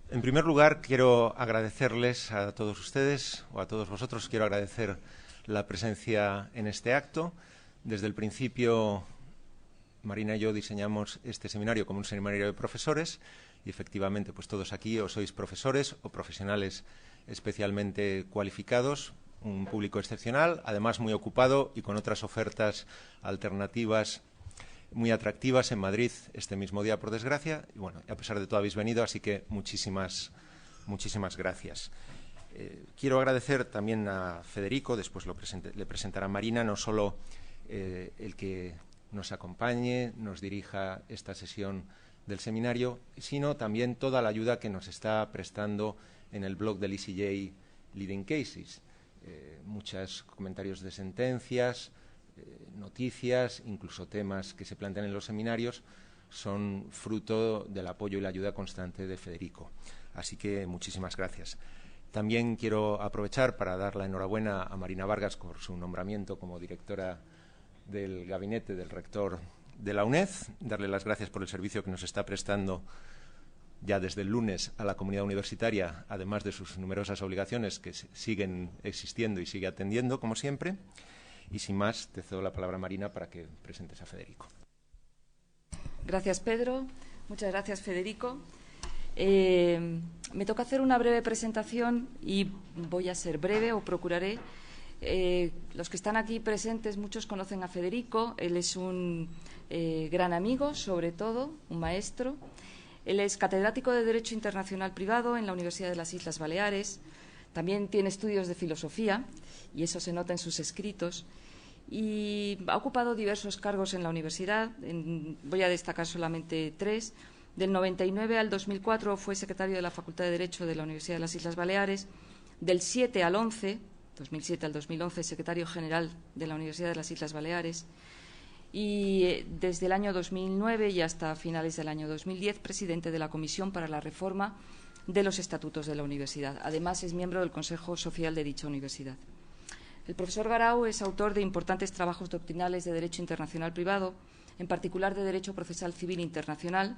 En primer lugar, quiero agradecerles a todos ustedes, o a todos vosotros, quiero agradecer la presencia en este acto. Desde el principio, Marina y yo diseñamos este seminario como un seminario de profesores y, efectivamente, pues todos aquí o sois profesores o profesionales especialmente cualificados, un público excepcional, además muy ocupado y con otras ofertas alternativas muy atractivas en Madrid este mismo día, por desgracia. Y bueno, a pesar de todo habéis venido, así que muchísimas gracias. Quiero agradecer también a Federico, después le presentará Marina, no solo el que nos acompañe, nos dirija esta sesión del seminario, sino también toda la ayuda que nos está prestando en el blog del ECJ Leading Cases. Muchos comentarios de sentencias, noticias, incluso temas que se plantean en los seminarios, son fruto del apoyo y la ayuda constante de Federico. Así que muchísimas gracias. También quiero aprovechar para dar la enhorabuena a Marina Vargas por su nombramiento como directora del gabinete del rector de la UNED, darle las gracias por el servicio que nos está prestando ya desde el lunes a la comunidad universitaria, además de sus numerosas obligaciones que siguen existiendo y sigue atendiendo, como siempre. Y sin más, te cedo la palabra, Marina, para que presentes a Federico. Gracias, Pedro. Muchas gracias, Federico. Me toca hacer una breve presentación y voy a ser breve, o procuraré. Los que están aquí presentes, muchos conocen a Federico. Él es un gran amigo, sobre todo, un maestro. Él es catedrático de Derecho Internacional Privado en la Universidad de las Islas Baleares. También tiene estudios de filosofía, y eso se nota en sus escritos. Y ha ocupado diversos cargos en la universidad. Voy a destacar solamente tres. Del 99 al 2004 fue secretario de la Facultad de Derecho de la Universidad de las Islas Baleares. Del 7 al 11, 2007 al 2011, secretario general de la Universidad de las Islas Baleares. Y desde el año 2009 y hasta finales del año 2010, presidente de la Comisión para la Reforma de los Estatutos de la Universidad. Además, es miembro del Consejo Social de dicha universidad. El profesor Garau es autor de importantes trabajos doctrinales de Derecho Internacional Privado, en particular de Derecho Procesal Civil Internacional,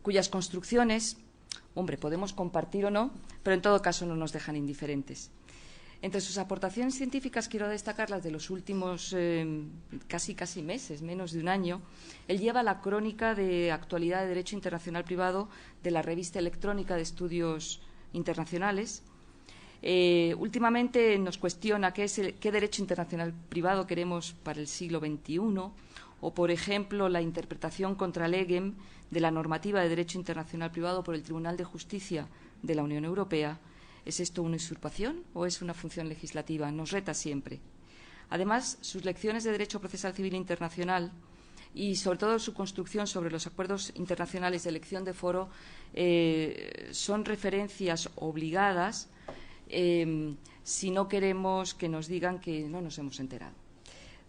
cuyas construcciones, podemos compartir o no, pero en todo caso no nos dejan indiferentes. Entre sus aportaciones científicas quiero destacar las de los últimos casi meses, menos de un año. Él lleva la crónica de actualidad de Derecho Internacional Privado de la Revista Electrónica de Estudios Internacionales. Últimamente nos cuestiona qué derecho internacional privado queremos para el siglo XXI, o, por ejemplo, la interpretación contra legem de la normativa de derecho internacional privado por el Tribunal de Justicia de la Unión Europea. ¿Es esto una usurpación o es una función legislativa? Nos reta siempre. Además, sus lecciones de Derecho Procesal Civil Internacional y, sobre todo, su construcción sobre los acuerdos internacionales de elección de foro son referencias obligadas si no queremos que nos digan que no nos hemos enterado.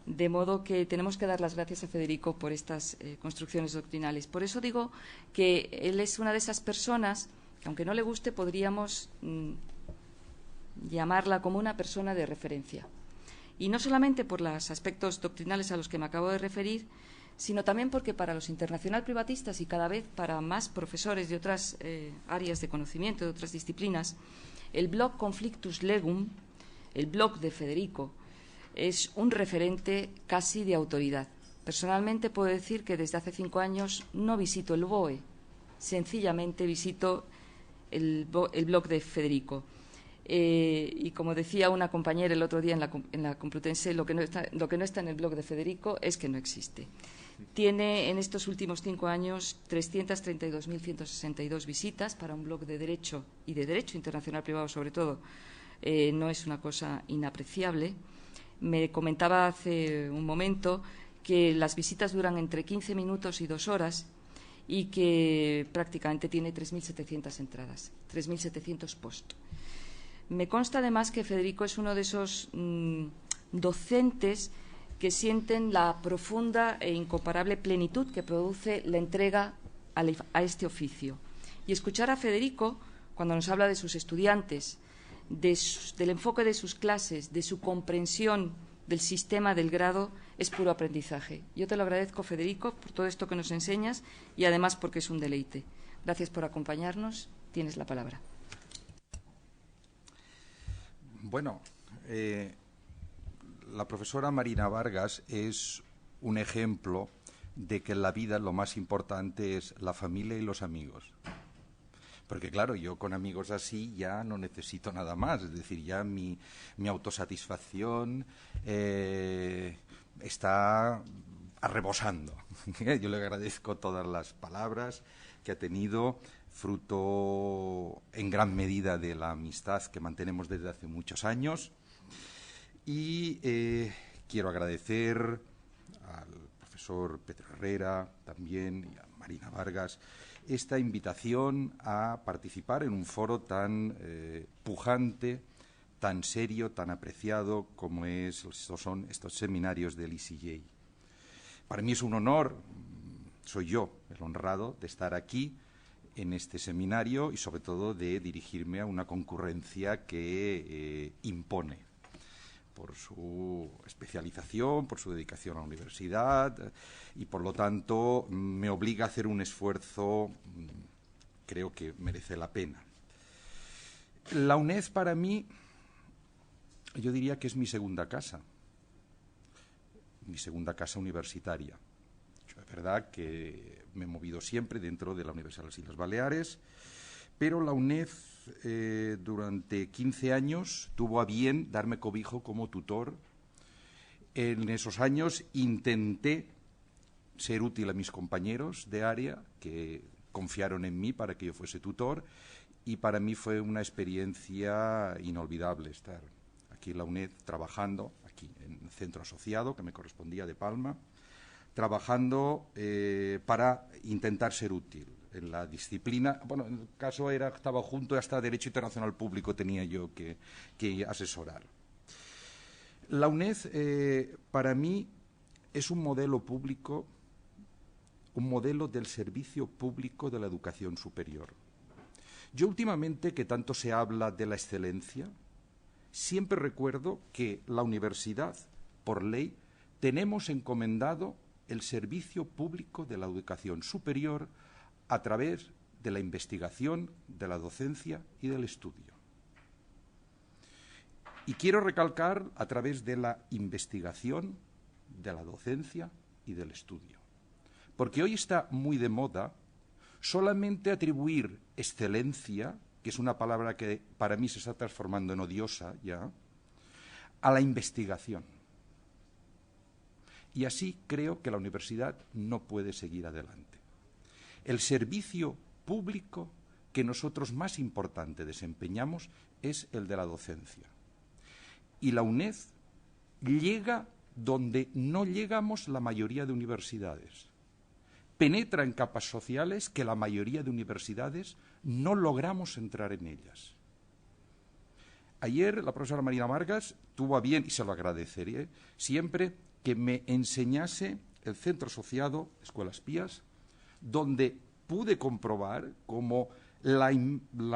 De modo que tenemos que dar las gracias a Federico por estas construcciones doctrinales. Por eso digo que él es una de esas personas que, aunque no le guste, podríamos llamarla como una persona de referencia. Y no solamente por los aspectos doctrinales a los que me acabo de referir, sino también porque para los internacional privatistas y cada vez para más profesores de otras áreas de conocimiento, de otras disciplinas, el blog Conflictus Legum, el blog de Federico, es un referente casi de autoridad. Personalmente puedo decir que desde hace 5 años no visito el BOE, sencillamente visito el blog de Federico. Y como decía una compañera el otro día en la Complutense, lo que no está en el blog de Federico es que no existe. Tiene en estos últimos 5 años 332.162 visitas para un blog de Derecho y de Derecho Internacional Privado, sobre todo. No es una cosa inapreciable. Me comentaba hace un momento que las visitas duran entre 15 minutos y 2 horas y que prácticamente tiene 3.700 entradas, 3.700 posts. Me consta además que Federico es uno de esos docentes que sienten la profunda e incomparable plenitud que produce la entrega a este oficio. Y escuchar a Federico, cuando nos habla de sus estudiantes, del enfoque de sus clases, de su comprensión del sistema del grado, es puro aprendizaje. Yo te lo agradezco, Federico, por todo esto que nos enseñas y además porque es un deleite. Gracias por acompañarnos. tienes la palabra. Bueno, la profesora Marina Vargas es un ejemplo de que en la vida lo más importante es la familia y los amigos. Porque claro, yo con amigos así ya no necesito nada más, es decir, ya mi autosatisfacción está rebosando. Yo le agradezco todas las palabras que ha tenido, fruto en gran medida de la amistad que mantenemos desde hace muchos años. Y quiero agradecer al profesor Pedro Herrera también y a Marina Vargas esta invitación a participar en un foro tan pujante, tan serio, tan apreciado como son estos seminarios del ICJ. Para mí es un honor, soy yo el honrado de estar aquí en este seminario y sobre todo de dirigirme a una concurrencia que impone por su especialización, por su dedicación a la universidad y por lo tanto me obliga a hacer un esfuerzo, creo que merece la pena. La UNED para mí, yo diría que es mi segunda casa universitaria. Es verdad que me he movido siempre dentro de la Universidad de las Islas Baleares, pero la UNED durante 15 años tuvo a bien darme cobijo como tutor. En esos años intenté ser útil a mis compañeros de área que confiaron en mí para que yo fuese tutor y para mí fue una experiencia inolvidable estar aquí en la UNED trabajando, aquí en el centro asociado que me correspondía de Palma, trabajando para intentar ser útil en la disciplina. Bueno, en el caso estaba junto hasta Derecho Internacional Público, tenía yo que asesorar. La UNED para mí es un modelo público, un modelo del servicio público de la educación superior. Yo últimamente, que tanto se habla de la excelencia, siempre recuerdo que la universidad, por ley, tenemos encomendado el servicio público de la educación superior a través de la investigación, de la docencia y del estudio. Y quiero recalcar a través de la investigación, de la docencia y del estudio. Porque hoy está muy de moda solamente atribuir excelencia, que es una palabra que para mí se está transformando en odiosa ya, a la investigación. Y así creo que la universidad no puede seguir adelante. El servicio público que nosotros más importante desempeñamos es el de la docencia. Y la UNED llega donde no llegamos la mayoría de universidades. Penetra en capas sociales que la mayoría de universidades no logramos entrar en ellas. Ayer la profesora Marina Vargas tuvo a bien, y se lo agradeceré siempre, que me enseñase el centro asociado Escuelas Pías, donde pude comprobar cómo la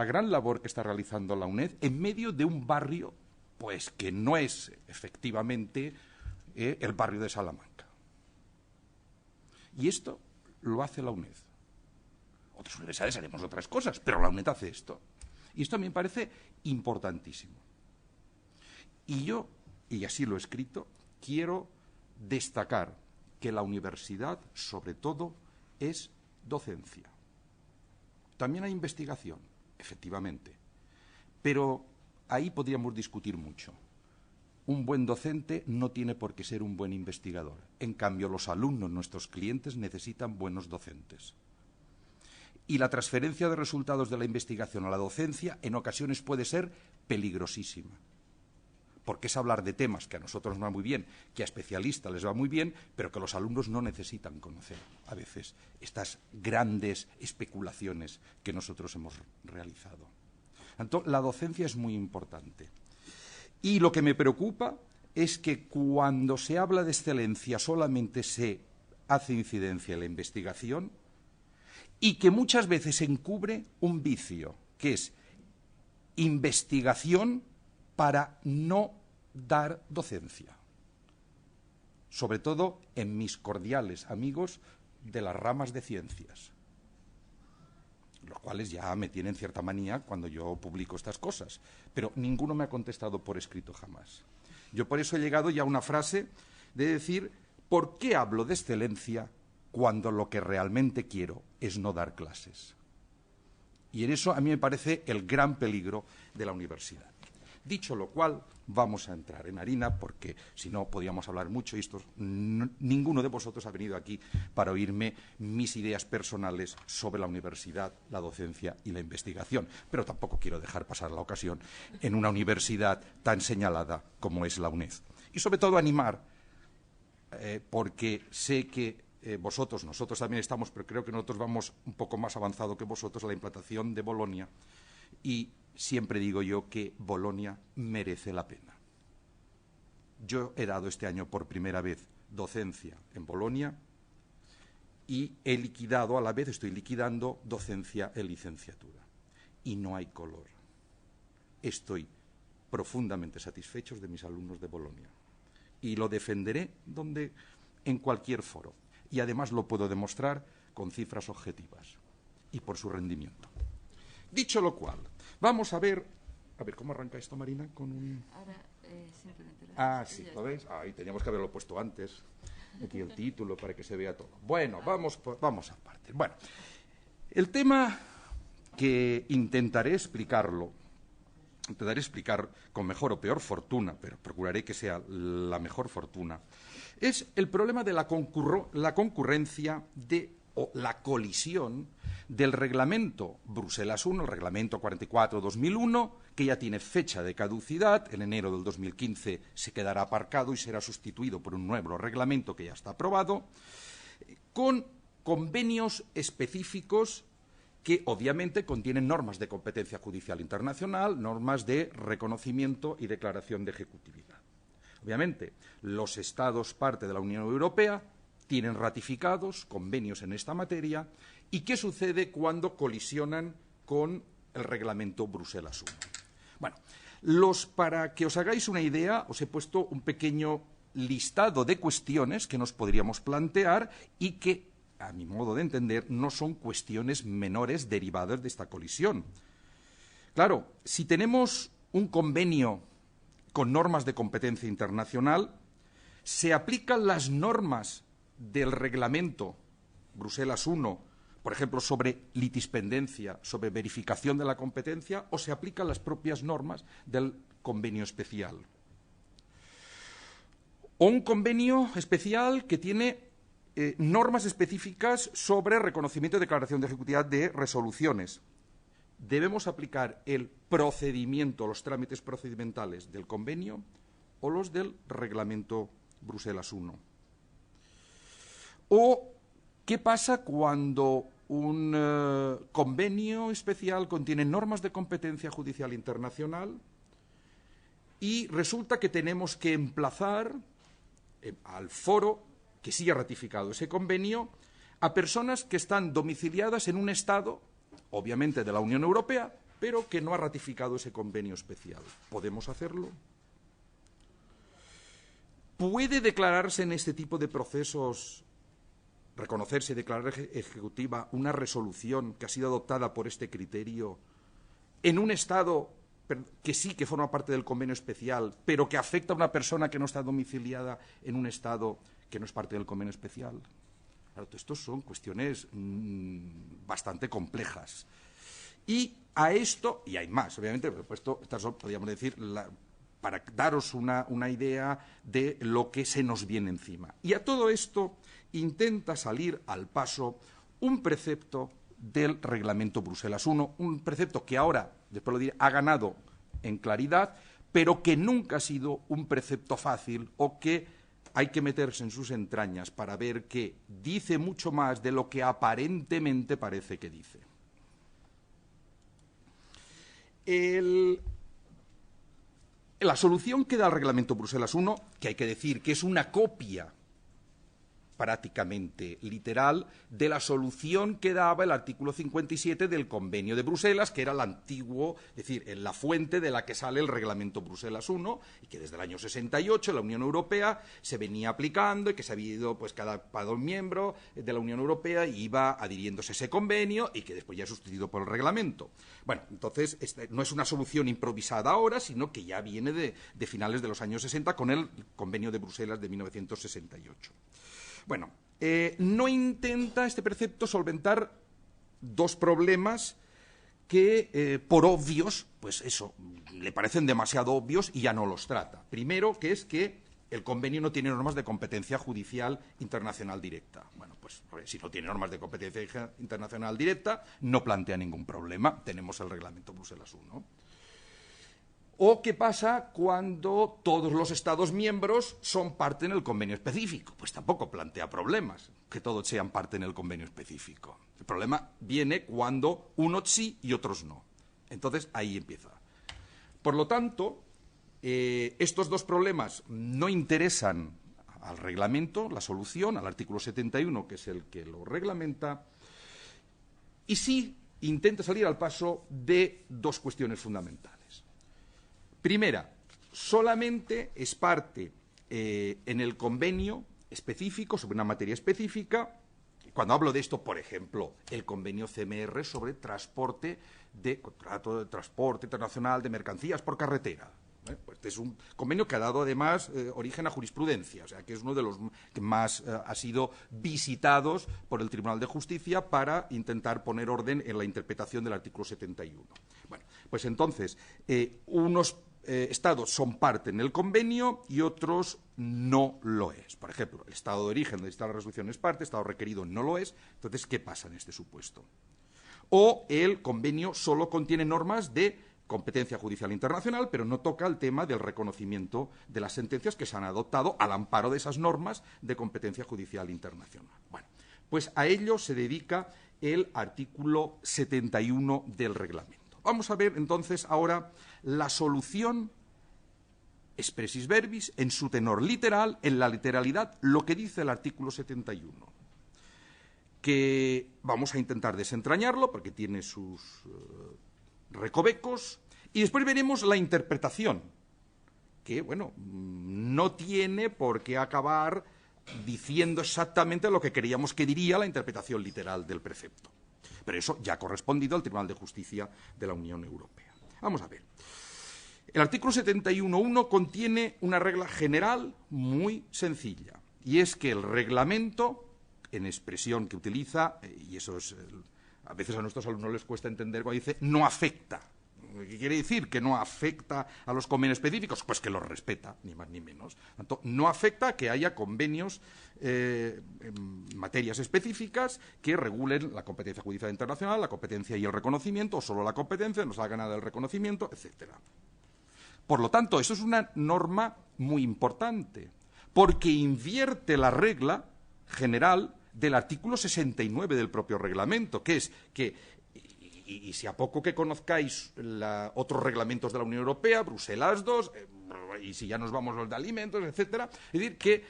gran labor que está realizando la UNED en medio de un barrio, pues que no es efectivamente el barrio de Salamanca. Y esto lo hace la UNED. Otras universidades haremos otras cosas, pero la UNED hace esto. Y esto a mí me parece importantísimo. Y yo, y así lo he escrito, quiero destacar que la universidad, sobre todo, es docencia. También hay investigación, efectivamente, pero ahí podríamos discutir mucho. Un buen docente no tiene por qué ser un buen investigador. En cambio, los alumnos, nuestros clientes, necesitan buenos docentes. Y la transferencia de resultados de la investigación a la docencia en ocasiones puede ser peligrosísima. Porque es hablar de temas que a nosotros nos va muy bien, que a especialistas les va muy bien, pero que los alumnos no necesitan conocer a veces estas grandes especulaciones que nosotros hemos realizado. Entonces, la docencia es muy importante. Y lo que me preocupa es que cuando se habla de excelencia solamente se hace incidencia en la investigación y que muchas veces se encubre un vicio, que es investigación para no dar docencia. Sobre todo en mis cordiales amigos de las ramas de ciencias. los cuales ya me tienen cierta manía cuando yo publico estas cosas, pero ninguno me ha contestado por escrito jamás. Yo por eso he llegado ya a una frase de decir, ¿por qué hablo de excelencia cuando lo que realmente quiero es no dar clases? Y en eso a mí me parece el gran peligro de la universidad. Dicho lo cual, vamos a entrar en harina, porque si no podríamos hablar mucho y ninguno de vosotros ha venido aquí para oírme mis ideas personales sobre la universidad, la docencia y la investigación. Pero tampoco quiero dejar pasar la ocasión en una universidad tan señalada como es la UNED. Y sobre todo animar, porque sé que nosotros también estamos, pero creo que nosotros vamos un poco más avanzado que vosotros, a la implantación de Bolonia, y siempre digo yo que Bolonia merece la pena. Yo he dado este año por primera vez docencia en Bolonia y he liquidado, a la vez estoy liquidando docencia en licenciatura. Y no hay color. Estoy profundamente satisfecho de mis alumnos de Bolonia. Y lo defenderé en cualquier foro. Y además lo puedo demostrar con cifras objetivas y por su rendimiento. Dicho lo cual, vamos a ver cómo arranca esto, Marina, con un... Ahora, simplemente... sí, ¿lo veis? Ahí teníamos que haberlo puesto antes. Aquí el título para que se vea todo. Bueno, vamos a partir. Bueno, el tema que intentaré explicar con mejor o peor fortuna, pero procuraré que sea la mejor fortuna, es el problema de la concurrencia o la colisión del reglamento Bruselas I, el reglamento 44/2001, que ya tiene fecha de caducidad, en enero del 2015 se quedará aparcado y será sustituido por un nuevo reglamento que ya está aprobado, con convenios específicos que obviamente contienen normas de competencia judicial internacional, normas de reconocimiento y declaración de ejecutividad. Obviamente, los Estados parte de la Unión Europea tienen ratificados convenios en esta materia. ¿Y qué sucede cuando colisionan con el reglamento Bruselas I? Bueno, para que os hagáis una idea, os he puesto un pequeño listado de cuestiones que nos podríamos plantear y que, a mi modo de entender, no son cuestiones menores derivadas de esta colisión. Claro, si tenemos un convenio con normas de competencia internacional, se aplican las normas del reglamento Bruselas I, por ejemplo, sobre litispendencia, sobre verificación de la competencia, o se aplican las propias normas del convenio especial. O un convenio especial que tiene normas específicas sobre reconocimiento y declaración de ejecutividad de resoluciones. ¿Debemos aplicar el procedimiento, los trámites procedimentales del convenio o los del reglamento Bruselas I? ¿O qué pasa cuando un convenio especial contiene normas de competencia judicial internacional y resulta que tenemos que emplazar al foro que sí ha ratificado ese convenio a personas que están domiciliadas en un Estado, obviamente de la Unión Europea, pero que no ha ratificado ese convenio especial? ¿Podemos hacerlo? ¿Puede declararse en este tipo de procesos, reconocerse y declarar ejecutiva una resolución que ha sido adoptada por este criterio en un Estado que sí que forma parte del convenio especial, pero que afecta a una persona que no está domiciliada en un Estado que no es parte del convenio especial? Claro, estos son cuestiones bastante complejas. Y a esto, y hay más, obviamente, por supuesto, estas son, podríamos decir, para daros una idea de lo que se nos viene encima. Y a todo esto intenta salir al paso un precepto del reglamento Bruselas I, un precepto que ahora, después lo diré, ha ganado en claridad, pero que nunca ha sido un precepto fácil o que hay que meterse en sus entrañas para ver que dice mucho más de lo que aparentemente parece que dice. La solución que da el reglamento Bruselas I, que hay que decir que es una copia prácticamente literal de la solución que daba el artículo 57 del Convenio de Bruselas, que era el antiguo, es decir, la fuente de la que sale el Reglamento Bruselas I, y que desde el año 68 la Unión Europea se venía aplicando y que se había ido, pues cada miembro de la Unión Europea iba adhiriéndose a ese convenio y que después ya es sustituido por el reglamento. Bueno, entonces no es una solución improvisada ahora, sino que ya viene de finales de los años 60 con el Convenio de Bruselas de 1968. Bueno, no intenta este precepto solventar dos problemas que, por obvios, pues eso, le parecen demasiado obvios y ya no los trata. Primero, que es que el convenio no tiene normas de competencia judicial internacional directa. Bueno, pues si no tiene normas de competencia internacional directa, no plantea ningún problema. Tenemos el reglamento Bruselas I, ¿no? ¿O qué pasa cuando todos los Estados miembros son parte en el convenio específico? Pues tampoco plantea problemas que todos sean parte en el convenio específico. El problema viene cuando unos sí y otros no. Entonces, ahí empieza. Por lo tanto, estos dos problemas no interesan al reglamento, la solución, al artículo 71, que es el que lo reglamenta, y sí intenta salir al paso de dos cuestiones fundamentales. Primera, solamente es parte en el convenio específico, sobre una materia específica. Cuando hablo de esto, por ejemplo, el convenio CMR sobre contrato de transporte internacional de mercancías por carretera. Pues este es un convenio que ha dado además origen a jurisprudencia, o sea que es uno de los que más ha sido visitados por el Tribunal de Justicia para intentar poner orden en la interpretación del artículo 71. Bueno, pues entonces, unos Estados son parte en el convenio y otros no lo es. Por ejemplo, el Estado de origen donde está la resolución es parte, el Estado requerido no lo es. Entonces, ¿qué pasa en este supuesto? O el convenio solo contiene normas de competencia judicial internacional, pero no toca el tema del reconocimiento de las sentencias que se han adoptado al amparo de esas normas de competencia judicial internacional. Bueno, pues a ello se dedica el artículo 71 del reglamento. Vamos a ver entonces ahora la solución expressis verbis en su tenor literal, en la literalidad, lo que dice el artículo 71. Que vamos a intentar desentrañarlo porque tiene sus recovecos y después veremos la interpretación, que, bueno, no tiene por qué acabar diciendo exactamente lo que queríamos que diría la interpretación literal del precepto. Pero eso ya ha correspondido al Tribunal de Justicia de la Unión Europea. Vamos a ver. El artículo 71.1 contiene una regla general muy sencilla, y es que el reglamento, en expresión que utiliza, y eso es, a veces a nuestros alumnos les cuesta entender cuando dice no afecta. ¿Qué quiere decir? ¿Que no afecta a los convenios específicos? Pues que los respeta, ni más ni menos. Tanto, no afecta a que haya convenios en materias específicas que regulen la competencia judicial internacional, la competencia y el reconocimiento, o solo la competencia, no salga nada del reconocimiento, etcétera. Por lo tanto, eso es una norma muy importante, porque invierte la regla general del artículo 69 del propio reglamento, que es que, y si a poco que conozcáis otros reglamentos de la Unión Europea, Bruselas II, y si ya nos vamos los de alimentos, etcétera, es decir, que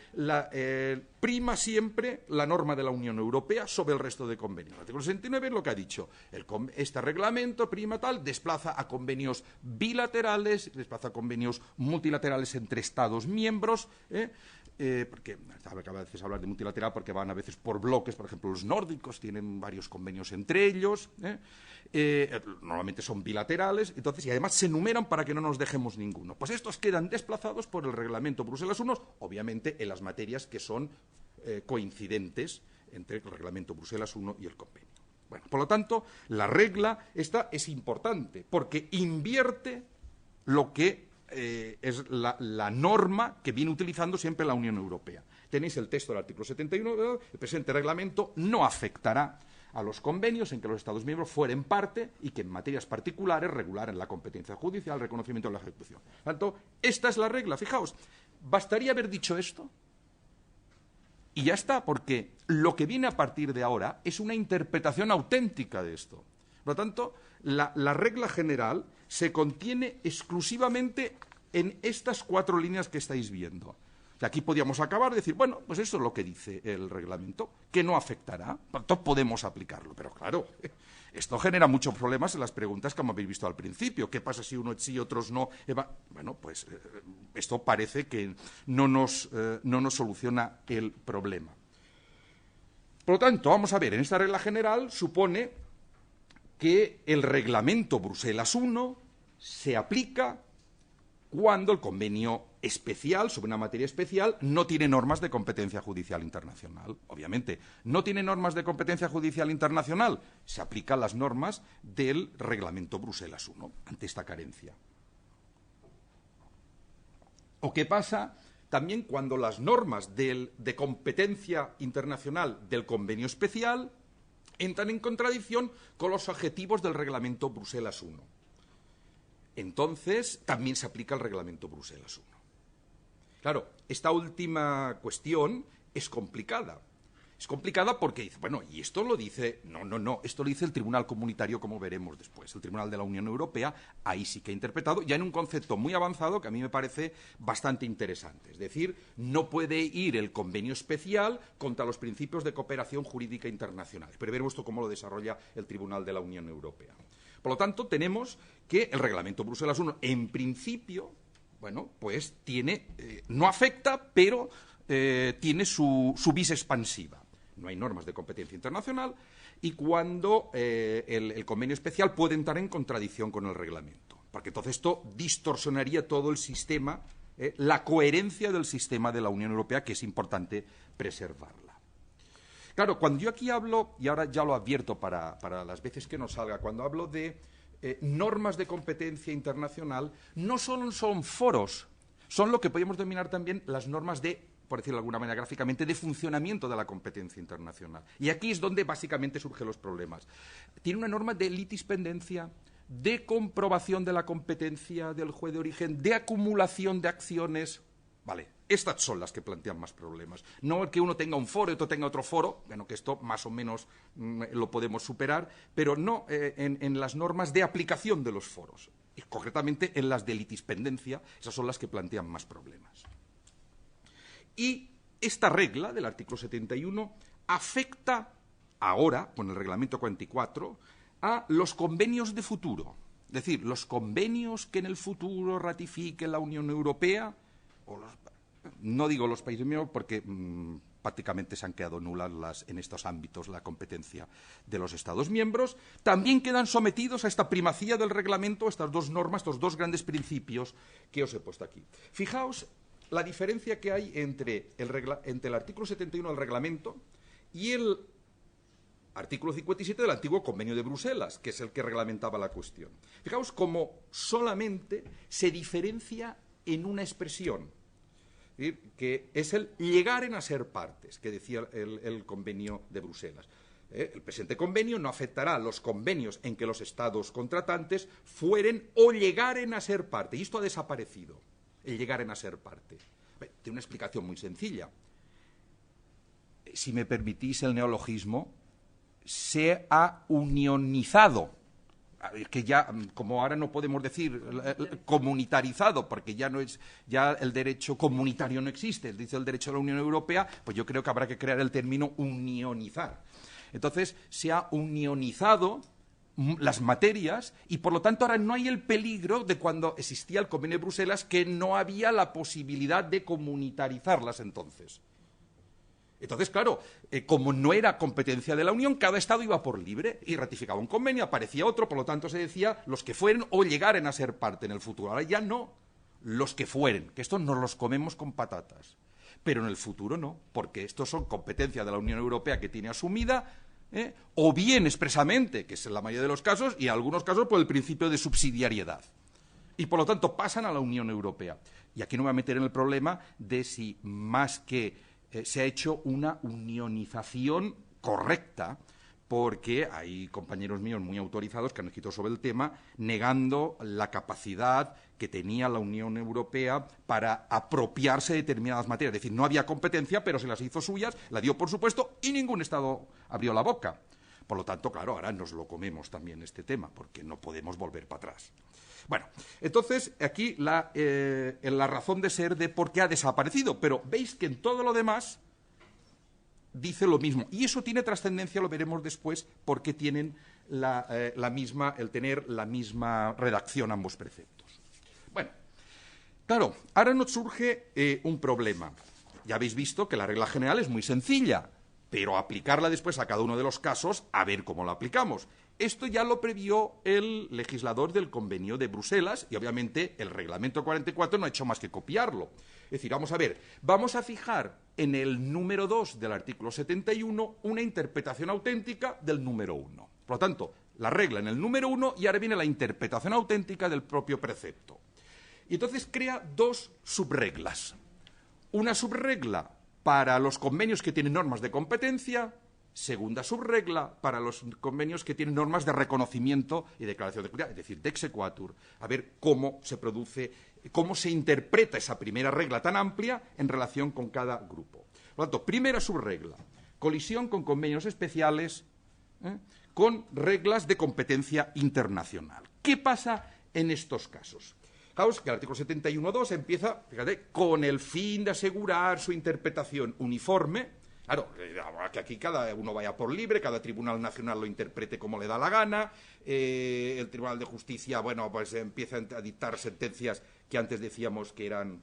prima siempre la norma de la Unión Europea sobre el resto de convenios. El artículo 69 es lo que ha dicho. Este reglamento prima tal, desplaza a convenios bilaterales, desplaza a convenios multilaterales entre Estados miembros, porque a veces hablar de multilateral porque van a veces por bloques, por ejemplo los nórdicos tienen varios convenios entre ellos, normalmente son bilaterales, entonces, y además se enumeran para que no nos dejemos ninguno. Pues estos quedan desplazados por el reglamento Bruselas I, obviamente en las materias que son coincidentes entre el reglamento Bruselas I y el convenio. Bueno, por lo tanto, la regla esta es importante porque invierte lo que es la norma que viene utilizando siempre la Unión Europea. Tenéis el texto del artículo 71, el presente reglamento no afectará a los convenios en que los Estados miembros fueren parte y que en materias particulares regularan la competencia judicial, el reconocimiento de la ejecución. Por tanto, esta es la regla. Fijaos, bastaría haber dicho esto y ya está, porque lo que viene a partir de ahora es una interpretación auténtica de esto. Por lo tanto, la regla general se contiene exclusivamente en estas 4 líneas que estáis viendo. Aquí podíamos acabar de decir, bueno, pues eso es lo que dice el reglamento, que no afectará, por tanto podemos aplicarlo. Pero claro, esto genera muchos problemas en las preguntas como habéis visto al principio. ¿Qué pasa si unos sí y otros no? Bueno, pues esto parece que no nos soluciona el problema. Por lo tanto, vamos a ver, en esta regla general supone que el reglamento Bruselas I se aplica cuando el convenio especial sobre una materia especial no tiene normas de competencia judicial internacional. Obviamente, no tiene normas de competencia judicial internacional, se aplican las normas del reglamento Bruselas I ante esta carencia. ¿O qué pasa también cuando las normas de competencia internacional del convenio especial entran en contradicción con los objetivos del reglamento Bruselas I? Entonces, también se aplica el reglamento Bruselas I. Claro, esta última cuestión es complicada. Es complicada porque dice, bueno, y esto lo dice, no, esto lo dice el Tribunal Comunitario, como veremos después. El Tribunal de la Unión Europea, ahí sí que ha interpretado, ya en un concepto muy avanzado que a mí me parece bastante interesante. Es decir, no puede ir el convenio especial contra los principios de cooperación jurídica internacional. Pero veremos esto cómo lo desarrolla el Tribunal de la Unión Europea. Por lo tanto, tenemos que el reglamento Bruselas I, en principio, bueno, pues no afecta, pero tiene su vis expansiva. No hay normas de competencia internacional y cuando el convenio especial puede entrar en contradicción con el reglamento, porque entonces esto distorsionaría todo el sistema, la coherencia del sistema de la Unión Europea, que es importante preservarla. Claro, cuando yo aquí hablo, y ahora ya lo advierto para las veces que nos salga, cuando hablo de normas de competencia internacional, no solo son foros, son lo que podemos denominar también las normas de, por decirlo de alguna manera gráficamente, de funcionamiento de la competencia internacional. Y aquí es donde básicamente surgen los problemas. Tiene una norma de litispendencia, de comprobación de la competencia del juez de origen, de acumulación de acciones. Vale, estas son las que plantean más problemas. No el que uno tenga un foro y otro tenga otro foro, bueno, que esto más o menos lo podemos superar, pero no en las normas de aplicación de los foros. Y concretamente en las de litispendencia, esas son las que plantean más problemas. Y esta regla del artículo 71 afecta ahora, con el reglamento 44, a los convenios de futuro. Es decir, los convenios que en el futuro ratifique la Unión Europea, no digo los países miembros porque prácticamente se han quedado nulas en estos ámbitos la competencia de los Estados miembros, también quedan sometidos a esta primacía del reglamento, estas dos normas, estos dos grandes principios que os he puesto aquí. Fijaos la diferencia que hay entre el artículo 71 del reglamento y el artículo 57 del antiguo Convenio de Bruselas, que es el que reglamentaba la cuestión. Fijaos cómo solamente se diferencia en una expresión, ¿sí?, que es el llegaren a ser partes, que decía el Convenio de Bruselas. El presente convenio no afectará a los convenios en que los estados contratantes fueren o llegaren a ser parte. Y esto ha desaparecido, el llegaren a ser parte. Tiene una explicación muy sencilla. Si me permitís el neologismo, se ha unionizado. Que ya, como ahora no podemos decir comunitarizado, porque ya no es, ya el derecho comunitario no existe, dice el derecho de la Unión Europea, pues yo creo que habrá que crear el término unionizar. Entonces, se ha unionizado las materias y, por lo tanto, ahora no hay el peligro de cuando existía el Convenio de Bruselas, que no había la posibilidad de comunitarizarlas entonces. Entonces, claro, como no era competencia de la Unión, cada Estado iba por libre y ratificaba un convenio, aparecía otro, por lo tanto se decía los que fueren o llegaren a ser parte en el futuro. Ahora ya no, los que fueren, que estos nos los comemos con patatas. Pero en el futuro no, porque estos son competencia de la Unión Europea que tiene asumida, o bien expresamente, que es en la mayoría de los casos, y en algunos casos por el principio de subsidiariedad. Y por lo tanto pasan a la Unión Europea. Y aquí no me voy a meter en el problema de si más que se ha hecho una unionización correcta, porque hay compañeros míos muy autorizados que han escrito sobre el tema, negando la capacidad que tenía la Unión Europea para apropiarse de determinadas materias. Es decir, no había competencia, pero se las hizo suyas, la dio por supuesto, y ningún Estado abrió la boca. Por lo tanto, claro, ahora nos lo comemos también este tema, porque no podemos volver para atrás. Bueno, entonces, aquí la razón de ser de por qué ha desaparecido, pero veis que en todo lo demás dice lo mismo. Y eso tiene trascendencia, lo veremos después, porque tienen el tener la misma redacción ambos preceptos. Bueno, claro, ahora nos surge un problema. Ya habéis visto que la regla general es muy sencilla, pero aplicarla después a cada uno de los casos, a ver cómo la aplicamos. Esto ya lo previó el legislador del Convenio de Bruselas y, obviamente, el Reglamento 44 no ha hecho más que copiarlo. Es decir, vamos a ver, vamos a fijar en el número 2 del artículo 71 una interpretación auténtica del número 1. Por lo tanto, la regla en el número 1 y ahora viene la interpretación auténtica del propio precepto. Y entonces crea dos subreglas. Una subregla para los convenios que tienen normas de competencia, segunda subregla para los convenios que tienen normas de reconocimiento y declaración de cuidado, es decir, de exequatur, a ver cómo se produce, cómo se interpreta esa primera regla tan amplia en relación con cada grupo. Por lo tanto, primera subregla, colisión con convenios especiales, con reglas de competencia internacional. ¿Qué pasa en estos casos? Claro, es que el artículo 71.2 empieza, fíjate, con el fin de asegurar su interpretación uniforme. Claro, que aquí cada uno vaya por libre, cada tribunal nacional lo interprete como le da la gana, el Tribunal de Justicia, bueno, pues empieza a dictar sentencias que antes decíamos que eran...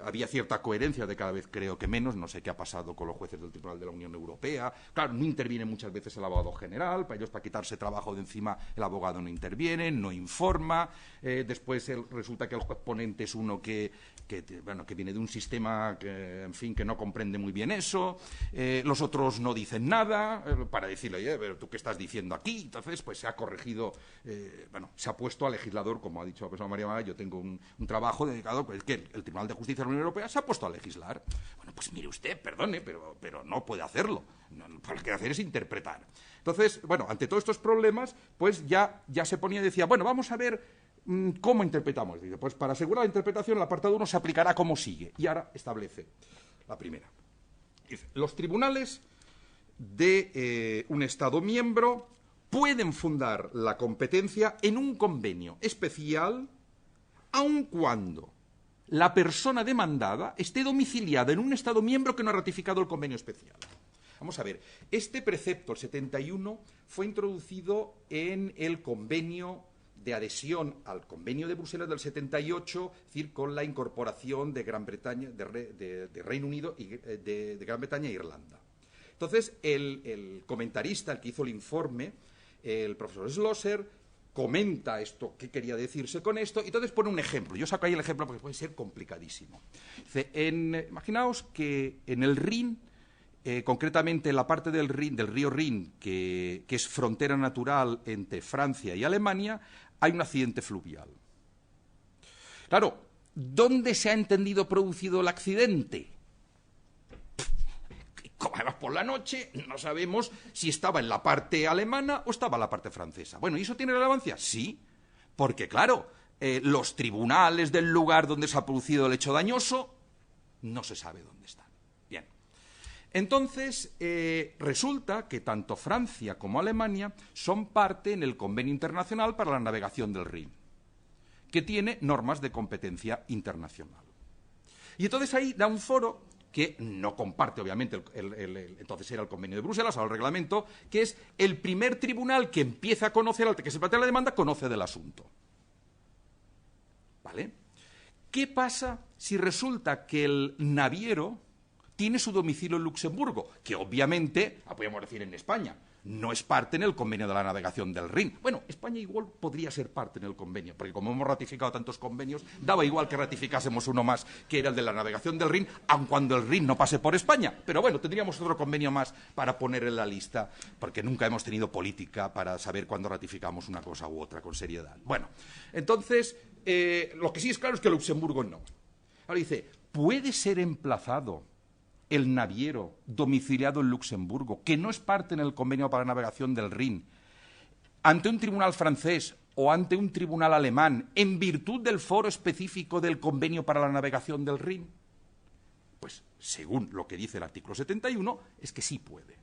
había cierta coherencia, de cada vez creo que menos, no sé qué ha pasado con los jueces del Tribunal de la Unión Europea. Claro, no interviene muchas veces el abogado general, para ellos, para quitarse trabajo de encima, el abogado no interviene, no informa, después resulta que el juez ponente es uno que viene de un sistema que, en fin, que no comprende muy bien eso, los otros no dicen nada, para decirle, oye, pero tú qué estás diciendo aquí. Entonces, pues se ha corregido, se ha puesto al legislador, como ha dicho la persona María Magá, yo tengo un trabajo dedicado, pues que el Tribunal de Justicia de la Unión Europea se ha puesto a legislar. Bueno, pues mire usted, perdone, pero no puede hacerlo. Lo que quiere hacer es interpretar. Entonces, bueno, ante todos estos problemas, pues ya se ponía y decía, bueno, vamos a ver cómo interpretamos. Dice, pues para asegurar la interpretación, el apartado 1 se aplicará como sigue. Y ahora establece la primera. Dice, los tribunales de un Estado miembro pueden fundar la competencia en un convenio especial, aun cuando la persona demandada esté domiciliada en un Estado miembro que no ha ratificado el convenio especial. Vamos a ver, este precepto, el 71, fue introducido en el convenio de adhesión al convenio de Bruselas del 78, es decir, con la incorporación de Gran Bretaña, de Reino Unido y de Gran Bretaña e Irlanda. Entonces, el comentarista, el que hizo el informe, el profesor Schlosser, comenta esto, qué quería decirse con esto, y entonces pone un ejemplo. Yo saco ahí el ejemplo porque puede ser complicadísimo. Dice, imaginaos que en el Rin, concretamente en la parte del río Rin, que es frontera natural entre Francia y Alemania, hay un accidente fluvial. Claro, ¿dónde se ha entendido producido el accidente? Como además por la noche no sabemos si estaba en la parte alemana o estaba en la parte francesa. Bueno, ¿y eso tiene relevancia? Sí, porque claro, los tribunales del lugar donde se ha producido el hecho dañoso no se sabe dónde están. Bien, entonces resulta que tanto Francia como Alemania son parte en el Convenio Internacional para la Navegación del Rin, que tiene normas de competencia internacional. Y entonces ahí da un foro que no comparte, obviamente, entonces era el Convenio de Bruselas, ahora el reglamento, que es el primer tribunal que empieza a conocer, al que se plantea la demanda, conoce del asunto. ¿Vale? ¿Qué pasa si resulta que el naviero tiene su domicilio en Luxemburgo? Que obviamente, podríamos decir en España, no es parte en el convenio de la navegación del Rin. Bueno, España igual podría ser parte en el convenio, porque como hemos ratificado tantos convenios, daba igual que ratificásemos uno más, que era el de la navegación del Rin, aun cuando el Rin no pase por España. Pero bueno, tendríamos otro convenio más para poner en la lista, porque nunca hemos tenido política para saber cuándo ratificamos una cosa u otra con seriedad. Bueno, entonces, lo que sí es claro es que Luxemburgo no. Ahora dice, ¿puede ser emplazado el naviero domiciliado en Luxemburgo, que no es parte en el convenio para la navegación del Rin, ante un tribunal francés o ante un tribunal alemán, en virtud del foro específico del convenio para la navegación del Rin? Pues, según lo que dice el artículo 71, es que sí puede.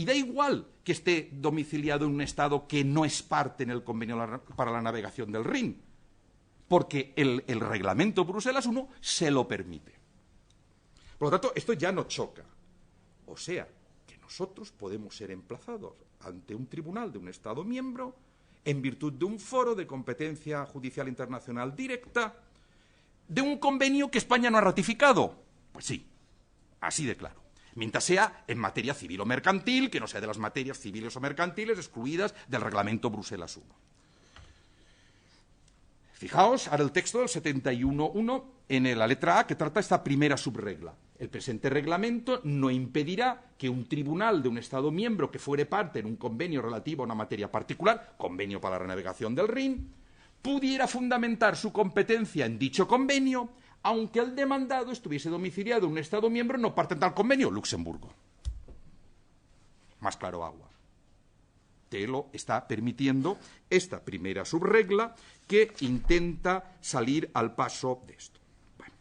Y da igual que esté domiciliado en un Estado que no es parte en el convenio para la navegación del Rin, porque el reglamento Bruselas I se lo permite. Por lo tanto, esto ya no choca. O sea, que nosotros podemos ser emplazados ante un tribunal de un Estado miembro en virtud de un foro de competencia judicial internacional directa de un convenio que España no ha ratificado. Pues sí, así de claro. Mientras sea en materia civil o mercantil, que no sea de las materias civiles o mercantiles excluidas del reglamento Bruselas I. Fijaos ahora el texto del 71.1 en la letra A, que trata esta primera subregla. El presente reglamento no impedirá que un tribunal de un Estado miembro que fuere parte en un convenio relativo a una materia particular, convenio para la navegación del Rin, pudiera fundamentar su competencia en dicho convenio, aunque el demandado estuviese domiciliado en un Estado miembro no parte en tal convenio, Luxemburgo. Más claro agua. Te lo está permitiendo esta primera subregla que intenta salir al paso de esto. Bueno,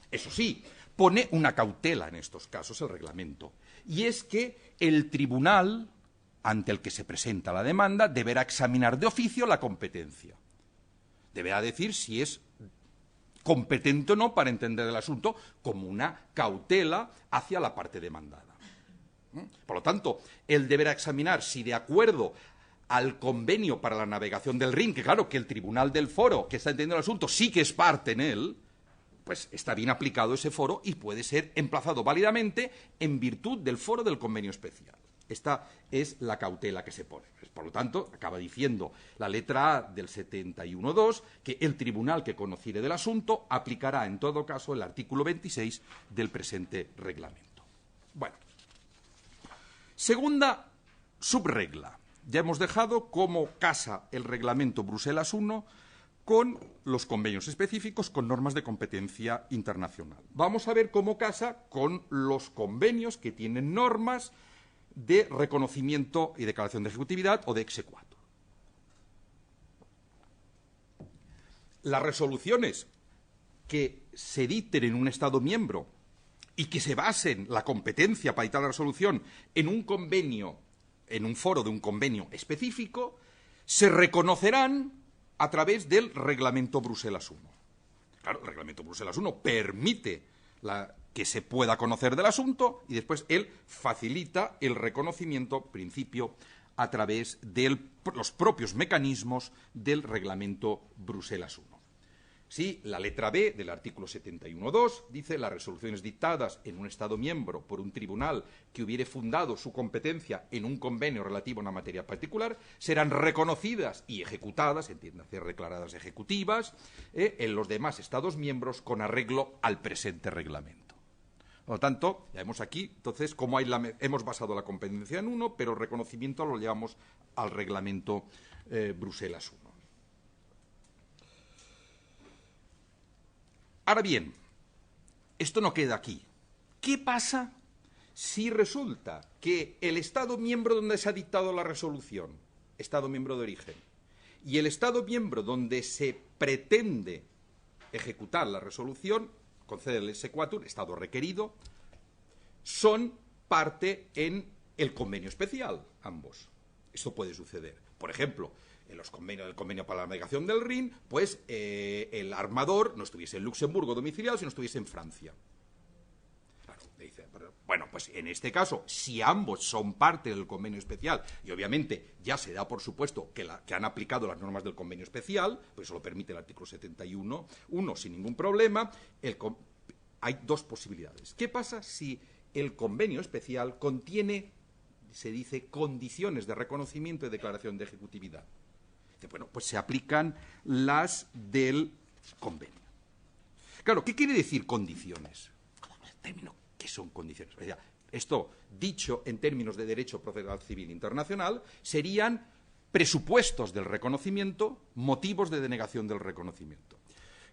eso sí, pone una cautela en estos casos el reglamento, y es que el tribunal ante el que se presenta la demanda deberá examinar de oficio la competencia. Deberá decir si es competente o no para entender el asunto como una cautela hacia la parte demandada. Por lo tanto, él deberá examinar si, de acuerdo al convenio para la navegación del Rin, que claro, que el tribunal del foro que está entendiendo el asunto sí que es parte en él, pues está bien aplicado ese foro y puede ser emplazado válidamente en virtud del foro del convenio especial. Esta es la cautela que se pone. Por lo tanto, acaba diciendo la letra A del 71.2 que el tribunal que conociere del asunto aplicará en todo caso el artículo 26 del presente reglamento. Bueno, segunda subregla. Ya hemos dejado cómo casa el reglamento Bruselas I con los convenios específicos, con normas de competencia internacional. Vamos a ver cómo casa con los convenios que tienen normas de reconocimiento y declaración de ejecutividad o de exequatur. Las resoluciones que se dicten en un Estado miembro y que se basen la competencia para dictar la resolución en un convenio, en un foro de un convenio específico, se reconocerán a través del reglamento Bruselas I. Claro, el reglamento Bruselas I permite que se pueda conocer del asunto y después él facilita el reconocimiento, principio, a través de los propios mecanismos del reglamento Bruselas I. Sí, la letra B del artículo 71.2 dice: las resoluciones dictadas en un Estado miembro por un tribunal que hubiere fundado su competencia en un convenio relativo a una materia particular serán reconocidas y ejecutadas, entiéndase, declaradas ejecutivas, en los demás Estados miembros con arreglo al presente reglamento. Por lo tanto, ya vemos aquí, entonces, cómo hemos basado la competencia en uno, pero el reconocimiento lo llevamos al reglamento Bruselas I. Ahora bien, esto no queda aquí. ¿Qué pasa si resulta que el Estado miembro donde se ha dictado la resolución, Estado miembro de origen, y el Estado miembro donde se pretende ejecutar la resolución, conceder el exequatur, Estado requerido, son parte en el convenio especial, ambos? Esto puede suceder. Por ejemplo, en los convenios del convenio para la navegación del Rin, pues el armador no estuviese en Luxemburgo domiciliado, sino estuviese en Francia. Claro, dice, bueno, pues en este caso, si ambos son parte del convenio especial, y obviamente ya se da por supuesto que han aplicado las normas del convenio especial, pues eso lo permite el artículo 71.1 sin ningún problema, hay dos posibilidades. ¿Qué pasa si el convenio especial contiene, se dice, condiciones de reconocimiento y declaración de ejecutividad? Bueno, pues se aplican las del convenio. Claro, ¿qué quiere decir condiciones? El término, ¿qué son condiciones? O sea, esto, dicho en términos de derecho procesal civil internacional, serían presupuestos del reconocimiento, motivos de denegación del reconocimiento.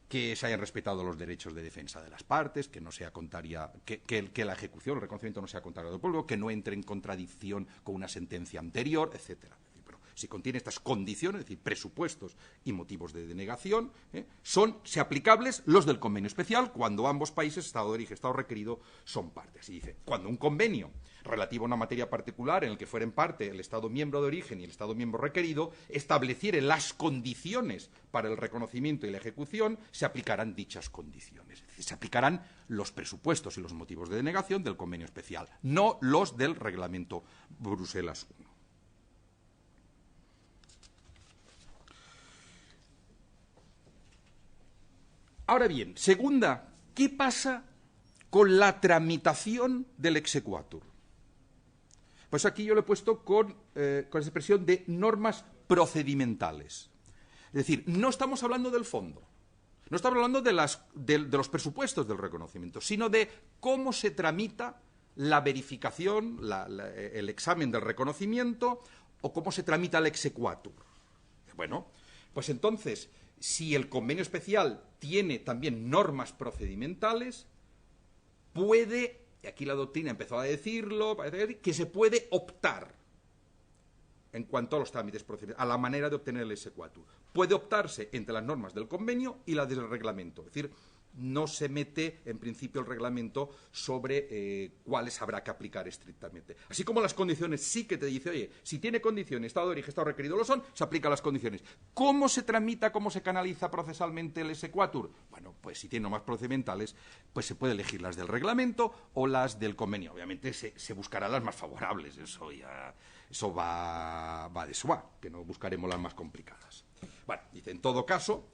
Que se hayan respetado los derechos de defensa de las partes, que no sea contraria, que la ejecución, el reconocimiento no sea contrario al pueblo, que no entre en contradicción con una sentencia anterior, etcétera. si contiene estas condiciones, es decir, presupuestos y motivos de denegación, se aplicables los del convenio especial cuando ambos países, Estado de origen y Estado requerido, son partes. Y dice, cuando un convenio relativo a una materia particular en el que fueren parte el Estado miembro de origen y el Estado miembro requerido estableciere las condiciones para el reconocimiento y la ejecución, se aplicarán dichas condiciones. Es decir, se aplicarán los presupuestos y los motivos de denegación del convenio especial, no los del reglamento Bruselas I. Ahora bien, segunda, ¿qué pasa con la tramitación del exequatur? Pues aquí yo lo he puesto con esa expresión de normas procedimentales. Es decir, no estamos hablando del fondo, no estamos hablando de los presupuestos del reconocimiento, sino de cómo se tramita la verificación, el examen del reconocimiento, o cómo se tramita el exequatur. Bueno, pues entonces, si el convenio especial tiene también normas procedimentales, puede, y aquí la doctrina empezó a decirlo, que se puede optar en cuanto a los trámites procedimentales, a la manera de obtener el exequatur. Puede optarse entre las normas del convenio y las del reglamento. Es decir, no se mete, en principio, el reglamento sobre cuáles habrá que aplicar estrictamente. Así como las condiciones sí que te dice, oye, si tiene condiciones, Estado de origen, Estado requerido lo son, se aplican las condiciones. ¿Cómo se tramita, cómo se canaliza procesalmente el exequatur? Bueno, pues si tiene normas procedimentales, pues se puede elegir las del reglamento o las del convenio. Obviamente se buscarán las más favorables, eso va de suá, que no buscaremos las más complicadas. Bueno, dice, en todo caso,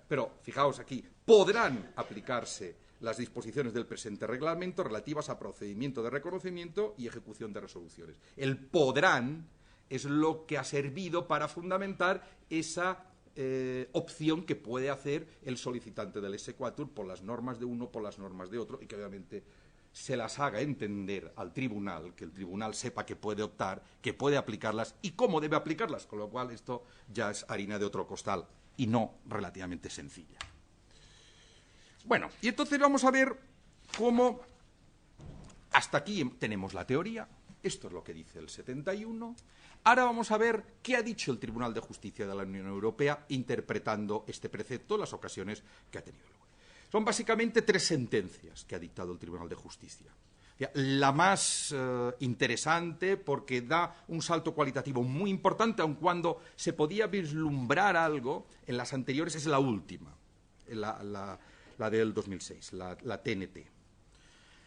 pero fijaos aquí, podrán aplicarse las disposiciones del presente reglamento relativas a procedimiento de reconocimiento y ejecución de resoluciones. El podrán es lo que ha servido para fundamentar esa opción que puede hacer el solicitante del exequatur por las normas de uno, por las normas de otro, y que obviamente se las haga entender al tribunal, que el tribunal sepa que puede optar, que puede aplicarlas y cómo debe aplicarlas, con lo cual esto ya es harina de otro costal y no relativamente sencilla. Bueno, y entonces vamos a ver cómo hasta aquí tenemos la teoría, esto es lo que dice el 71, ahora vamos a ver qué ha dicho el Tribunal de Justicia de la Unión Europea interpretando este precepto en las ocasiones que ha tenido lugar. Son básicamente 3 sentencias que ha dictado el Tribunal de Justicia. La más interesante, porque da un salto cualitativo muy importante, aun cuando se podía vislumbrar algo en las anteriores, es la última, la del 2006, la TNT.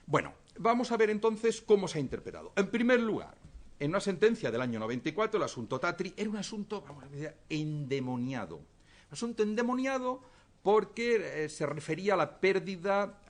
Bueno, vamos a ver entonces cómo se ha interpretado. En primer lugar, en una sentencia del año 94, el asunto Tatri era un asunto, vamos a decir, endemoniado. Un asunto endemoniado porque se refería a la pérdida,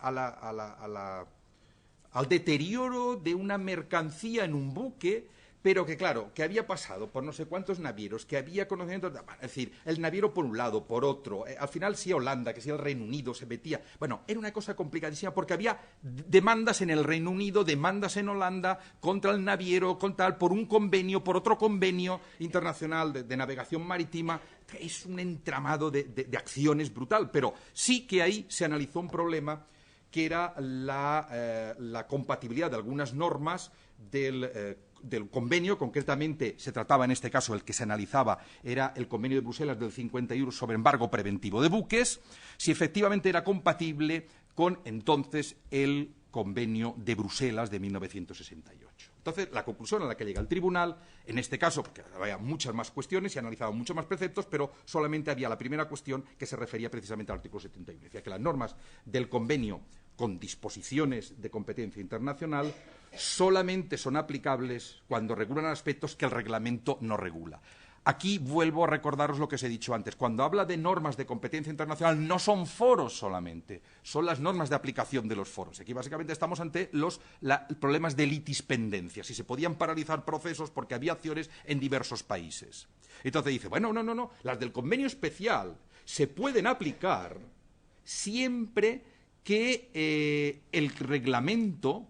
al deterioro de una mercancía en un buque, pero que, claro, que había pasado por no sé cuántos navieros, que había conocimientos, es decir, el naviero por un lado, por otro, al final sí Holanda, que sí el Reino Unido se metía. Bueno, era una cosa complicadísima porque había demandas en el Reino Unido, demandas en Holanda, contra el naviero, por un convenio, por otro convenio internacional de navegación marítima. Es un entramado de acciones brutal, pero sí que ahí se analizó un problema que era la compatibilidad de algunas normas del convenio. Concretamente se trataba en este caso, el que se analizaba era el convenio de Bruselas del 51 sobre embargo preventivo de buques, si efectivamente era compatible con entonces el convenio de Bruselas de 1968. Entonces, la conclusión a la que llega el tribunal, en este caso, porque había muchas más cuestiones, se analizaban muchos más preceptos, pero solamente había la primera cuestión que se refería precisamente al artículo 71. Decía que las normas del convenio con disposiciones de competencia internacional solamente son aplicables cuando regulan aspectos que el reglamento no regula. Aquí vuelvo a recordaros lo que os he dicho antes. Cuando habla de normas de competencia internacional, no son foros solamente, son las normas de aplicación de los foros. Aquí básicamente estamos ante los problemas de litispendencia, si se podían paralizar procesos porque había acciones en diversos países. Entonces dice, bueno, no, las del convenio especial se pueden aplicar siempre que el reglamento,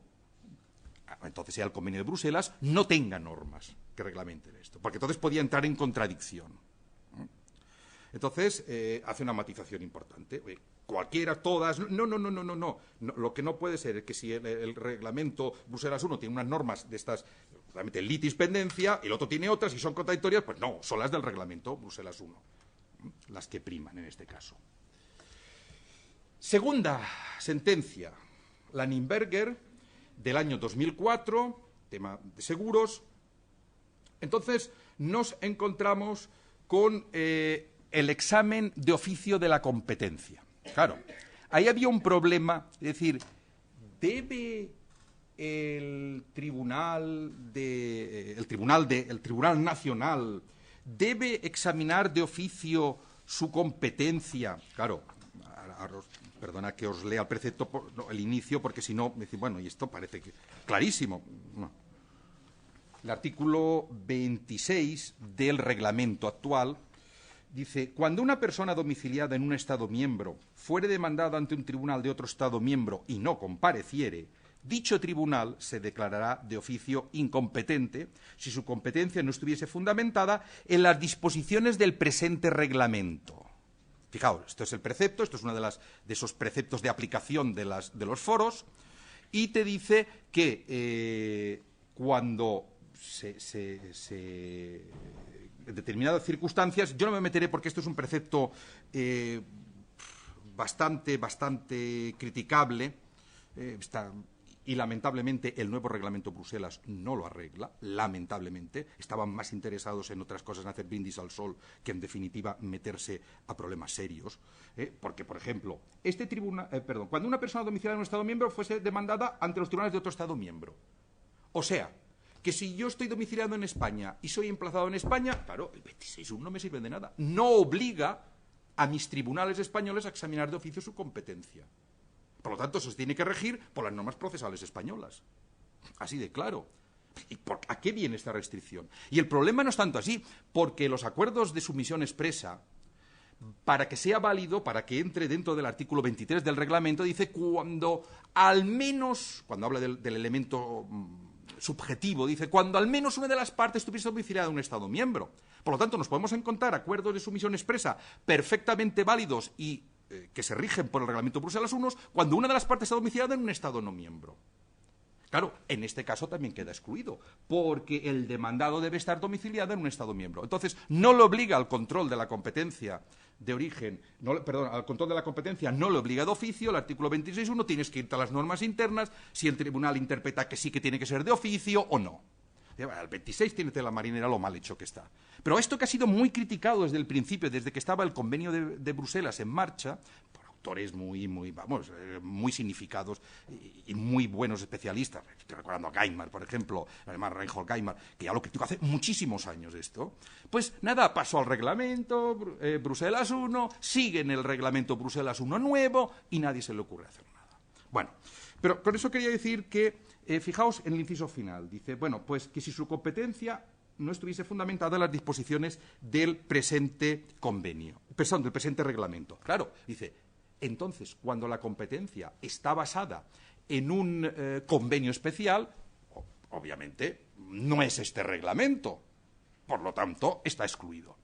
entonces sea el convenio de Bruselas, no tenga normas que reglamenten esto, porque entonces podía entrar en contradicción. Entonces, hace una matización importante. Oye, cualquiera, todas... No. Lo que no puede ser es que si el reglamento Bruselas I tiene unas normas de estas, realmente litis pendencia, el otro tiene otras y son contradictorias, pues no, son las del reglamento Bruselas I, las que priman en este caso. Segunda sentencia, la Nürnberger, del año 2004, tema de seguros. Entonces nos encontramos con el examen de oficio de la competencia. Claro, ahí había un problema, es decir, ¿debe el Tribunal Nacional debe examinar de oficio su competencia? Claro, perdona que os lea el precepto, el inicio, porque si no, me decís, bueno, y esto parece que clarísimo. No. El artículo 26 del reglamento actual dice: cuando una persona domiciliada en un Estado miembro fuere demandada ante un tribunal de otro Estado miembro y no compareciere, dicho tribunal se declarará de oficio incompetente si su competencia no estuviese fundamentada en las disposiciones del presente reglamento. Fijaos, esto es el precepto, esto es uno de esos preceptos de aplicación de los foros, y te dice que cuando en determinadas circunstancias, yo no me meteré porque esto es un precepto bastante criticable, y lamentablemente el nuevo reglamento Bruselas no lo arregla, lamentablemente. Estaban más interesados en otras cosas, en hacer brindis al sol, que en definitiva meterse a problemas serios. Porque, por ejemplo, cuando una persona domiciliada en un Estado miembro fuese demandada ante los tribunales de otro Estado miembro. O sea, que si yo estoy domiciliado en España y soy emplazado en España, claro, el 26.1 no me sirve de nada. No obliga a mis tribunales españoles a examinar de oficio su competencia. Por lo tanto, eso se tiene que regir por las normas procesales españolas. Así de claro. ¿Y a qué viene esta restricción? Y el problema no es tanto así, porque los acuerdos de sumisión expresa, para que sea válido, para que entre dentro del artículo 23 del reglamento, dice cuando al menos, cuando habla del elemento subjetivo, dice cuando al menos una de las partes estuviese domiciliada en un Estado miembro. Por lo tanto, nos podemos encontrar acuerdos de sumisión expresa perfectamente válidos y que se rigen por el reglamento Bruselas I cuando una de las partes está domiciliada en un Estado no miembro. Claro, en este caso también queda excluido, porque el demandado debe estar domiciliado en un Estado miembro. Entonces, no le obliga al control de la competencia de origen, al control de la competencia no le obliga de oficio, el artículo 26.1, tienes que irte a las normas internas, si el tribunal interpreta que sí que tiene que ser de oficio o no. El 26 tiene tela marinera lo mal hecho que está. Pero esto que ha sido muy criticado desde el principio, desde que estaba el convenio de Bruselas en marcha, por autores muy significados y muy buenos especialistas, estoy recordando a Geimar, por ejemplo, además Reinhold Geimar, que ya lo criticó hace muchísimos años esto, pues nada, pasó al reglamento Bruselas I, sigue en el reglamento Bruselas I nuevo y nadie se le ocurre hacer nada. Bueno, pero con eso quería decir que fijaos en el inciso final. Dice, bueno, pues que si su competencia no estuviese fundamentada en las disposiciones del presente convenio, del presente reglamento. Claro, dice, entonces, cuando la competencia está basada en un convenio especial, obviamente no es este reglamento. Por lo tanto, está excluido.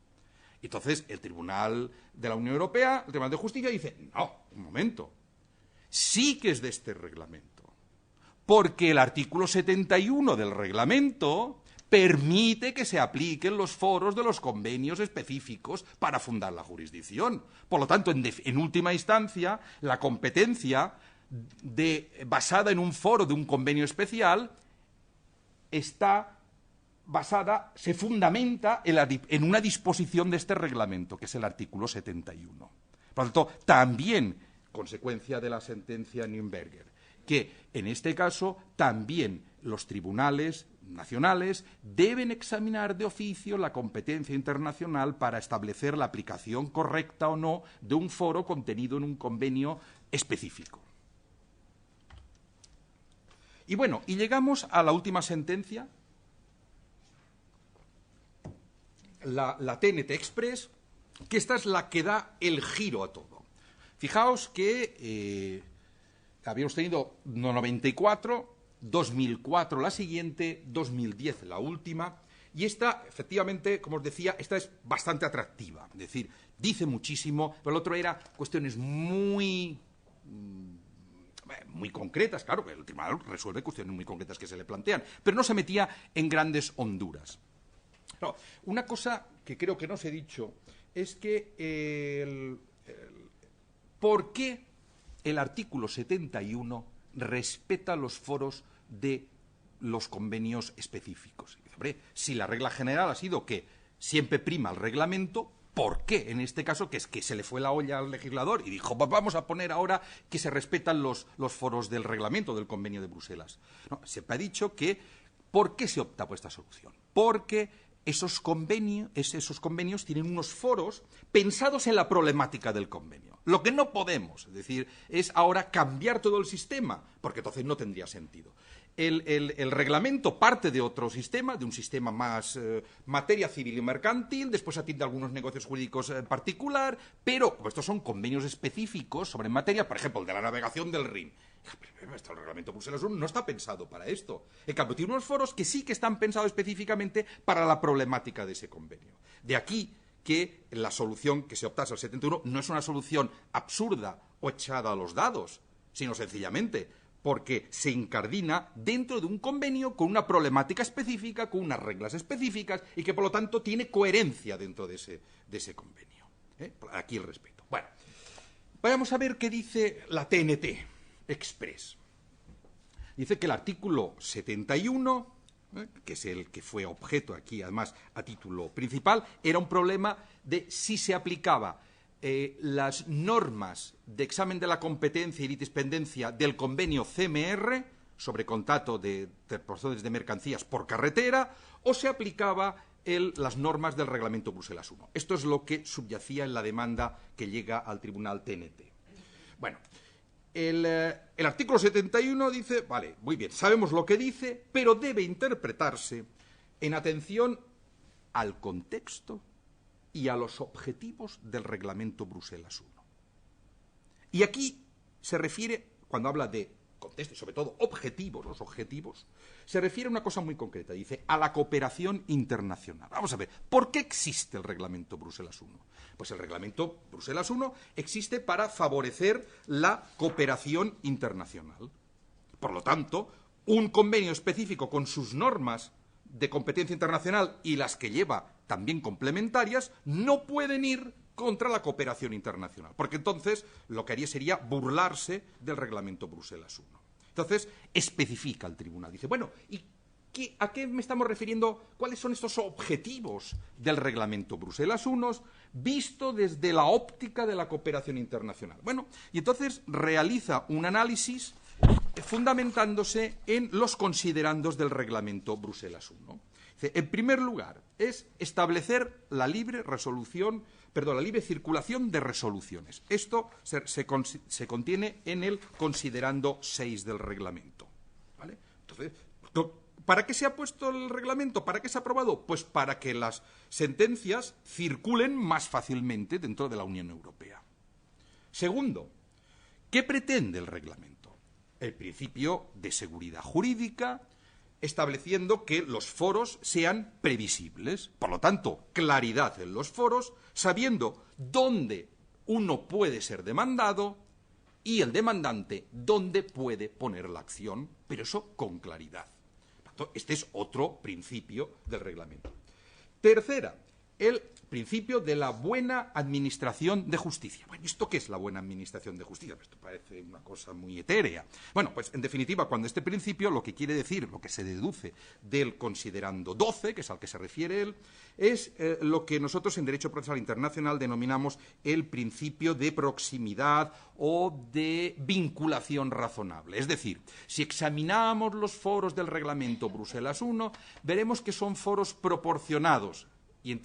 Entonces, el Tribunal de la Unión Europea, el Tribunal de Justicia, dice, no, un momento, sí que es de este reglamento. Porque el artículo 71 del reglamento permite que se apliquen los foros de los convenios específicos para fundar la jurisdicción. Por lo tanto, en última instancia, la competencia basada en un foro de un convenio especial se fundamenta en una disposición de este reglamento, que es el artículo 71. Por lo tanto, también consecuencia de la sentencia Nürnberger, que en este caso también los tribunales nacionales deben examinar de oficio la competencia internacional para establecer la aplicación correcta o no de un foro contenido en un convenio específico. Y bueno, y llegamos a la última sentencia, la TNT Express, que esta es la que da el giro a todo. Fijaos que habíamos tenido 94, 2004 la siguiente, 2010 la última, y esta, efectivamente, como os decía, esta es bastante atractiva, es decir, dice muchísimo, pero el otro era cuestiones muy muy concretas, claro, el tribunal resuelve cuestiones muy concretas que se le plantean, pero no se metía en grandes honduras. No, una cosa que creo que no os he dicho es que ¿por qué el artículo 71 respeta los foros de los convenios específicos? Hombre, si la regla general ha sido que siempre prima el reglamento, ¿por qué en este caso, que es que se le fue la olla al legislador y dijo, vamos a poner ahora que se respetan los foros del reglamento del convenio de Bruselas? No, siempre ha dicho que, ¿por qué se opta por esta solución? Porque esos convenios tienen unos foros pensados en la problemática del convenio. Lo que no podemos, es decir, es ahora cambiar todo el sistema, porque entonces no tendría sentido. El reglamento parte de otro sistema, de un sistema más materia civil y mercantil, después atiende a algunos negocios jurídicos en particular, pero como estos son convenios específicos sobre materia, por ejemplo, el de la navegación del Rin. El reglamento Bruselas 1 no está pensado para esto. En cambio, tiene unos foros que sí que están pensados específicamente para la problemática de ese convenio. De aquí que la solución que se optase al 71 no es una solución absurda o echada a los dados, sino sencillamente porque se incardina dentro de un convenio con una problemática específica, con unas reglas específicas y que, por lo tanto, tiene coherencia dentro de ese convenio. Aquí el respeto. Bueno, vayamos a ver qué dice la TNT Express. Dice que el artículo 71, que es el que fue objeto aquí, además, a título principal, era un problema de si se aplicaba las normas de examen de la competencia y litispendencia del convenio CMR sobre contrato de transportes de mercancías por carretera o se aplicaba las normas del reglamento Bruselas 1. Esto es lo que subyacía en la demanda que llega al tribunal TNT. Bueno, el artículo 71 dice, vale, muy bien, sabemos lo que dice, pero debe interpretarse en atención al contexto y a los objetivos del reglamento Bruselas 1. Y aquí se refiere, cuando habla de contexto y sobre todo objetivos, los objetivos, se refiere a una cosa muy concreta, dice, a la cooperación internacional. Vamos a ver, ¿por qué existe el reglamento Bruselas 1? Pues el reglamento Bruselas 1 existe para favorecer la cooperación internacional. Por lo tanto, un convenio específico con sus normas de competencia internacional y las que lleva también complementarias no pueden ir contra la cooperación internacional, porque entonces lo que haría sería burlarse del reglamento Bruselas 1. Entonces, especifica el tribunal. Dice, bueno, ¿y a qué me estamos refiriendo? ¿Cuáles son estos objetivos del reglamento Bruselas 1 visto desde la óptica de la cooperación internacional? Bueno, y entonces realiza un análisis fundamentándose en los considerandos del reglamento Bruselas 1. En primer lugar, es establecer la libre circulación de resoluciones. Esto se contiene en el considerando 6 del reglamento. ¿Vale? Entonces, ¿para qué se ha puesto el reglamento? ¿Para qué se ha aprobado? Pues para que las sentencias circulen más fácilmente dentro de la Unión Europea. Segundo, ¿qué pretende el reglamento? El principio de seguridad jurídica, estableciendo que los foros sean previsibles. Por lo tanto, claridad en los foros, sabiendo dónde uno puede ser demandado y el demandante dónde puede poner la acción, pero eso con claridad. Este es otro principio del reglamento. Tercera, el principio de la buena administración de justicia. Bueno, ¿esto qué es la buena administración de justicia? Esto parece una cosa muy etérea. Bueno, pues en definitiva, cuando este principio lo que quiere decir, lo que se deduce del considerando 12, que es al que se refiere él, es lo que nosotros en Derecho Procesal Internacional denominamos el principio de proximidad o de vinculación razonable. Es decir, si examinamos los foros del reglamento Bruselas 1, veremos que son foros proporcionados. Y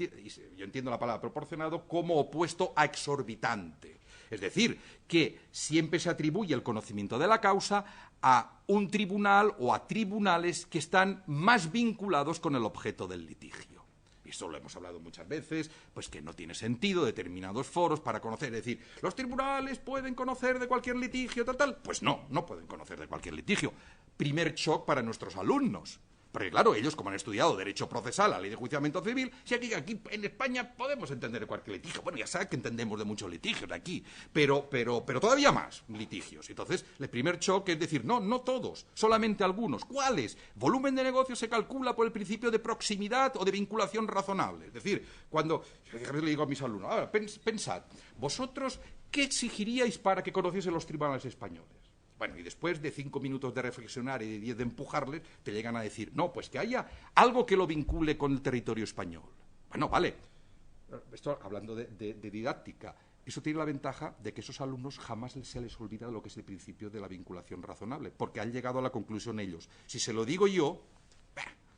yo entiendo la palabra proporcionado como opuesto a exorbitante. Es decir, que siempre se atribuye el conocimiento de la causa a un tribunal o a tribunales que están más vinculados con el objeto del litigio. Y esto lo hemos hablado muchas veces, pues que no tiene sentido determinados foros para conocer. Es decir, ¿los tribunales pueden conocer de cualquier litigio, tal? Pues no pueden conocer de cualquier litigio. Primer shock para nuestros alumnos. Porque claro, ellos como han estudiado Derecho Procesal, la Ley de Enjuiciamiento Civil, si aquí en España podemos entender cualquier litigio. Bueno, ya sabes que entendemos de muchos litigios aquí, pero todavía más litigios. Entonces, el primer choque es decir, no todos, solamente algunos. ¿Cuáles? Volumen de negocio se calcula por el principio de proximidad o de vinculación razonable. Es decir, cuando le digo a mis alumnos, ahora, pensad, vosotros, ¿qué exigiríais para que conociesen los tribunales españoles? Bueno, y después de 5 minutos de reflexionar y de 10 de empujarles, te llegan a decir, no, pues que haya algo que lo vincule con el territorio español. Bueno, vale, esto hablando de didáctica, eso tiene la ventaja de que esos alumnos jamás se les olvida lo que es el principio de la vinculación razonable, porque han llegado a la conclusión ellos. Si se lo digo yo,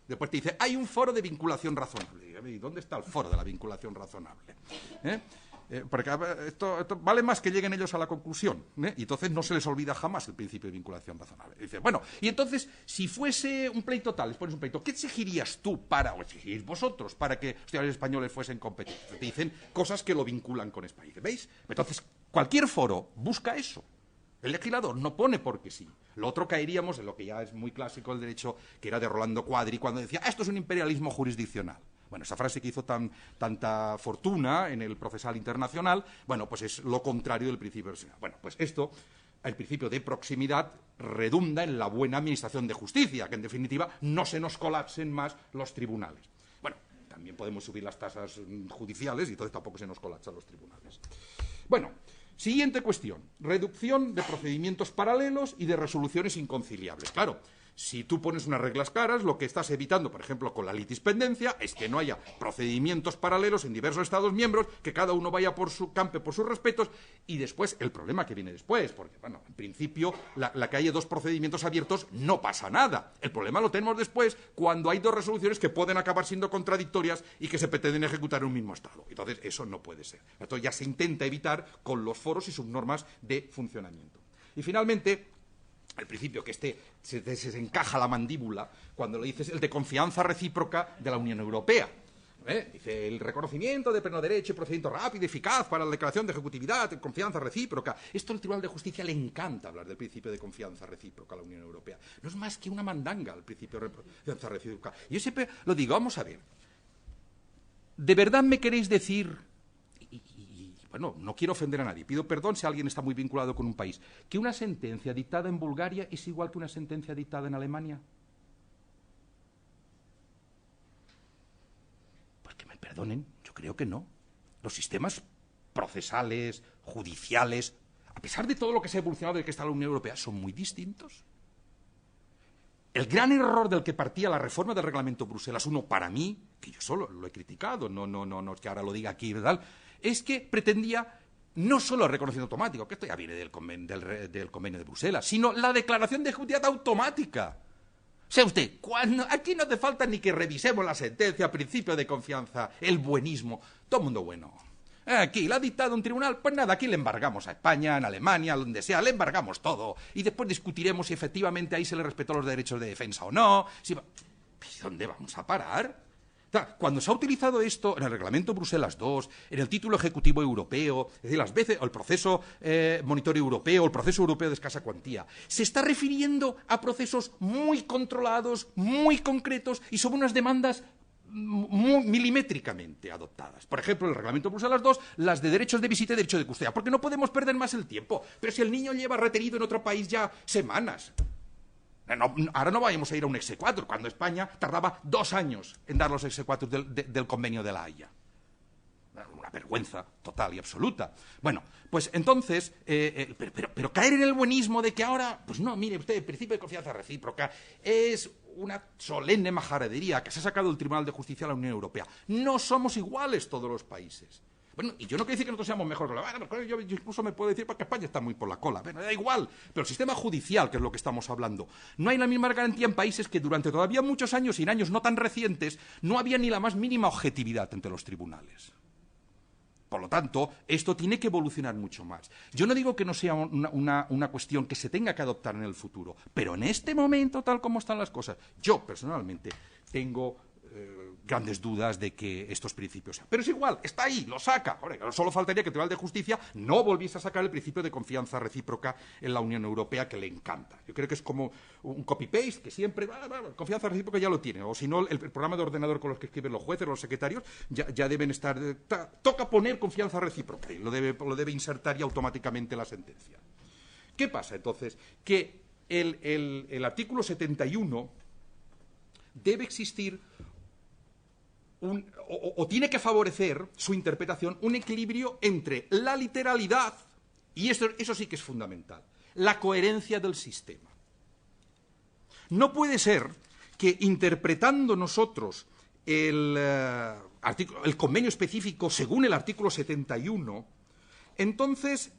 después te dice, hay un foro de vinculación razonable. ¿Y dónde está el foro de la vinculación razonable? Porque esto vale más que lleguen ellos a la conclusión, y entonces no se les olvida jamás el principio de vinculación razonable. Y dice, bueno, y entonces, si fuese un pleito tal, les pones un pleito, ¿qué exigirías tú o exigiríais vosotros para que los tribunales españoles fuesen competentes? Te dicen cosas que lo vinculan con España. ¿Veis? Entonces, cualquier foro busca eso. El legislador no pone porque sí. Lo otro caeríamos en lo que ya es muy clásico del derecho, que era de Rolando Quadri, cuando decía, esto es un imperialismo jurisdiccional. Bueno, esa frase que hizo tanta fortuna en el procesal internacional, bueno, pues es lo contrario del principio de proximidad. Bueno, pues esto, el principio de proximidad, redunda en la buena administración de justicia, que en definitiva no se nos colapsen más los tribunales. Bueno, también podemos subir las tasas judiciales y entonces tampoco se nos colapsan los tribunales. Bueno, siguiente cuestión, reducción de procedimientos paralelos y de resoluciones inconciliables. Claro, si tú pones unas reglas claras, lo que estás evitando, por ejemplo, con la litispendencia, es que no haya procedimientos paralelos en diversos Estados miembros, que cada uno vaya por su campo, por sus respetos, y después, el problema que viene después, porque, bueno, en principio, la que haya 2 procedimientos abiertos, no pasa nada. El problema lo tenemos después, cuando hay 2 resoluciones que pueden acabar siendo contradictorias y que se pretenden ejecutar en un mismo Estado. Entonces, eso no puede ser. Entonces, ya se intenta evitar con los foros y subnormas de funcionamiento. Y, finalmente, el principio que se encaja la mandíbula cuando le dices el de confianza recíproca de la Unión Europea. Dice el reconocimiento de pleno derecho y procedimiento rápido y eficaz para la declaración de ejecutividad, de confianza recíproca. Esto al Tribunal de Justicia le encanta hablar del principio de confianza recíproca a la Unión Europea. No es más que una mandanga el principio de confianza recíproca. Y yo siempre lo digo, vamos a ver. ¿De verdad me queréis decir... Bueno, no quiero ofender a nadie, pido perdón si alguien está muy vinculado con un país, que una sentencia dictada en Bulgaria es igual que una sentencia dictada en Alemania? Pues que me perdonen, yo creo que no. Los sistemas procesales, judiciales, a pesar de todo lo que se ha evolucionado y que está la Unión Europea, son muy distintos. El gran error del que partía la reforma del Reglamento Bruselas I, para mí, que yo solo lo he criticado, no es que ahora lo diga aquí, ¿verdad?, es que pretendía no solo el reconocimiento automático, que esto ya viene del convenio de Bruselas, sino la declaración de ejecutividad automática. O sea usted, aquí no hace falta ni que revisemos la sentencia, principio de confianza, el buenismo, todo mundo bueno. Aquí, la ha dictado un tribunal, pues nada, aquí le embargamos a España, en Alemania, donde sea, le embargamos todo. Y después discutiremos si efectivamente ahí se le respetó los derechos de defensa o no. ¿Dónde vamos a parar? Cuando se ha utilizado esto en el Reglamento Bruselas II, en el título ejecutivo europeo, es decir, las veces, o el proceso monitorio europeo, el proceso europeo de escasa cuantía, se está refiriendo a procesos muy controlados, muy concretos y sobre unas demandas muy milimétricamente adoptadas. Por ejemplo, el Reglamento Bruselas II, las de derechos de visita y derecho de custodia, porque no podemos perder más el tiempo. Pero si el niño lleva retenido en otro país ya semanas... ahora no vayamos a ir a un exequatur, cuando España tardaba 2 años en dar los exequatur del convenio de la Haya. Una vergüenza total y absoluta. Bueno, pues entonces, pero caer en el buenismo de que ahora, pues no, mire usted, el principio de confianza recíproca es una solemne majadería que se ha sacado del Tribunal de Justicia de la Unión Europea. No somos iguales todos los países. Bueno, y yo no quiero decir que nosotros seamos mejores. Bueno, yo incluso me puedo decir porque España está muy por la cola. Bueno, da igual. Pero el sistema judicial, que es lo que estamos hablando, no hay la misma garantía en países que durante todavía muchos años y en años no tan recientes no había ni la más mínima objetividad entre los tribunales. Por lo tanto, esto tiene que evolucionar mucho más. Yo no digo que no sea una cuestión que se tenga que adoptar en el futuro, pero en este momento, tal como están las cosas, yo personalmente tengo grandes dudas de que estos principios sean. Pero es igual, está ahí, lo saca. Ahora, solo faltaría que el Tribunal de Justicia no volviese a sacar el principio de confianza recíproca en la Unión Europea, que le encanta. Yo creo que es como un copy-paste, que siempre, confianza recíproca ya lo tiene. O si no, el programa de ordenador con los que escriben los jueces, los secretarios, ya deben estar... toca poner confianza recíproca y lo debe insertar ya automáticamente la sentencia. ¿Qué pasa, entonces? Que el artículo 71 debe existir o tiene que favorecer su interpretación un equilibrio entre la literalidad, y eso sí que es fundamental, la coherencia del sistema. No puede ser que interpretando nosotros el convenio específico según el artículo 71, entonces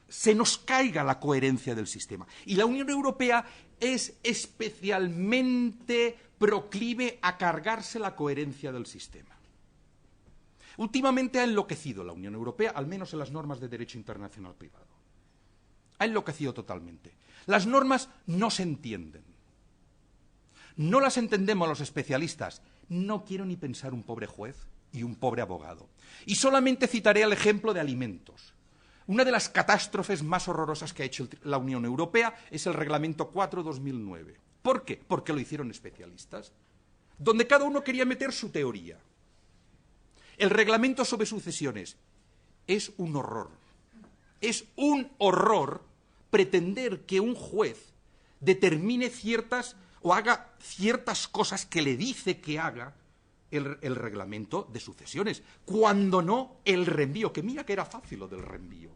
se nos caiga la coherencia del sistema. Y la Unión Europea es especialmente proclive a cargarse la coherencia del sistema. Últimamente ha enloquecido la Unión Europea, al menos en las normas de derecho internacional privado. Ha enloquecido totalmente. Las normas no se entienden. No las entendemos los especialistas. No quiero ni pensar un pobre juez y un pobre abogado. Y solamente citaré el ejemplo de alimentos. Una de las catástrofes más horrorosas que ha hecho la Unión Europea es el Reglamento 4/2009. ¿Por qué? Porque lo hicieron especialistas, donde cada uno quería meter su teoría. El Reglamento sobre sucesiones es un horror. Es un horror pretender que un juez determine ciertas o haga ciertas cosas que le dice que haga el reglamento de sucesiones, cuando no el reenvío, que mira que era fácil lo del reenvío.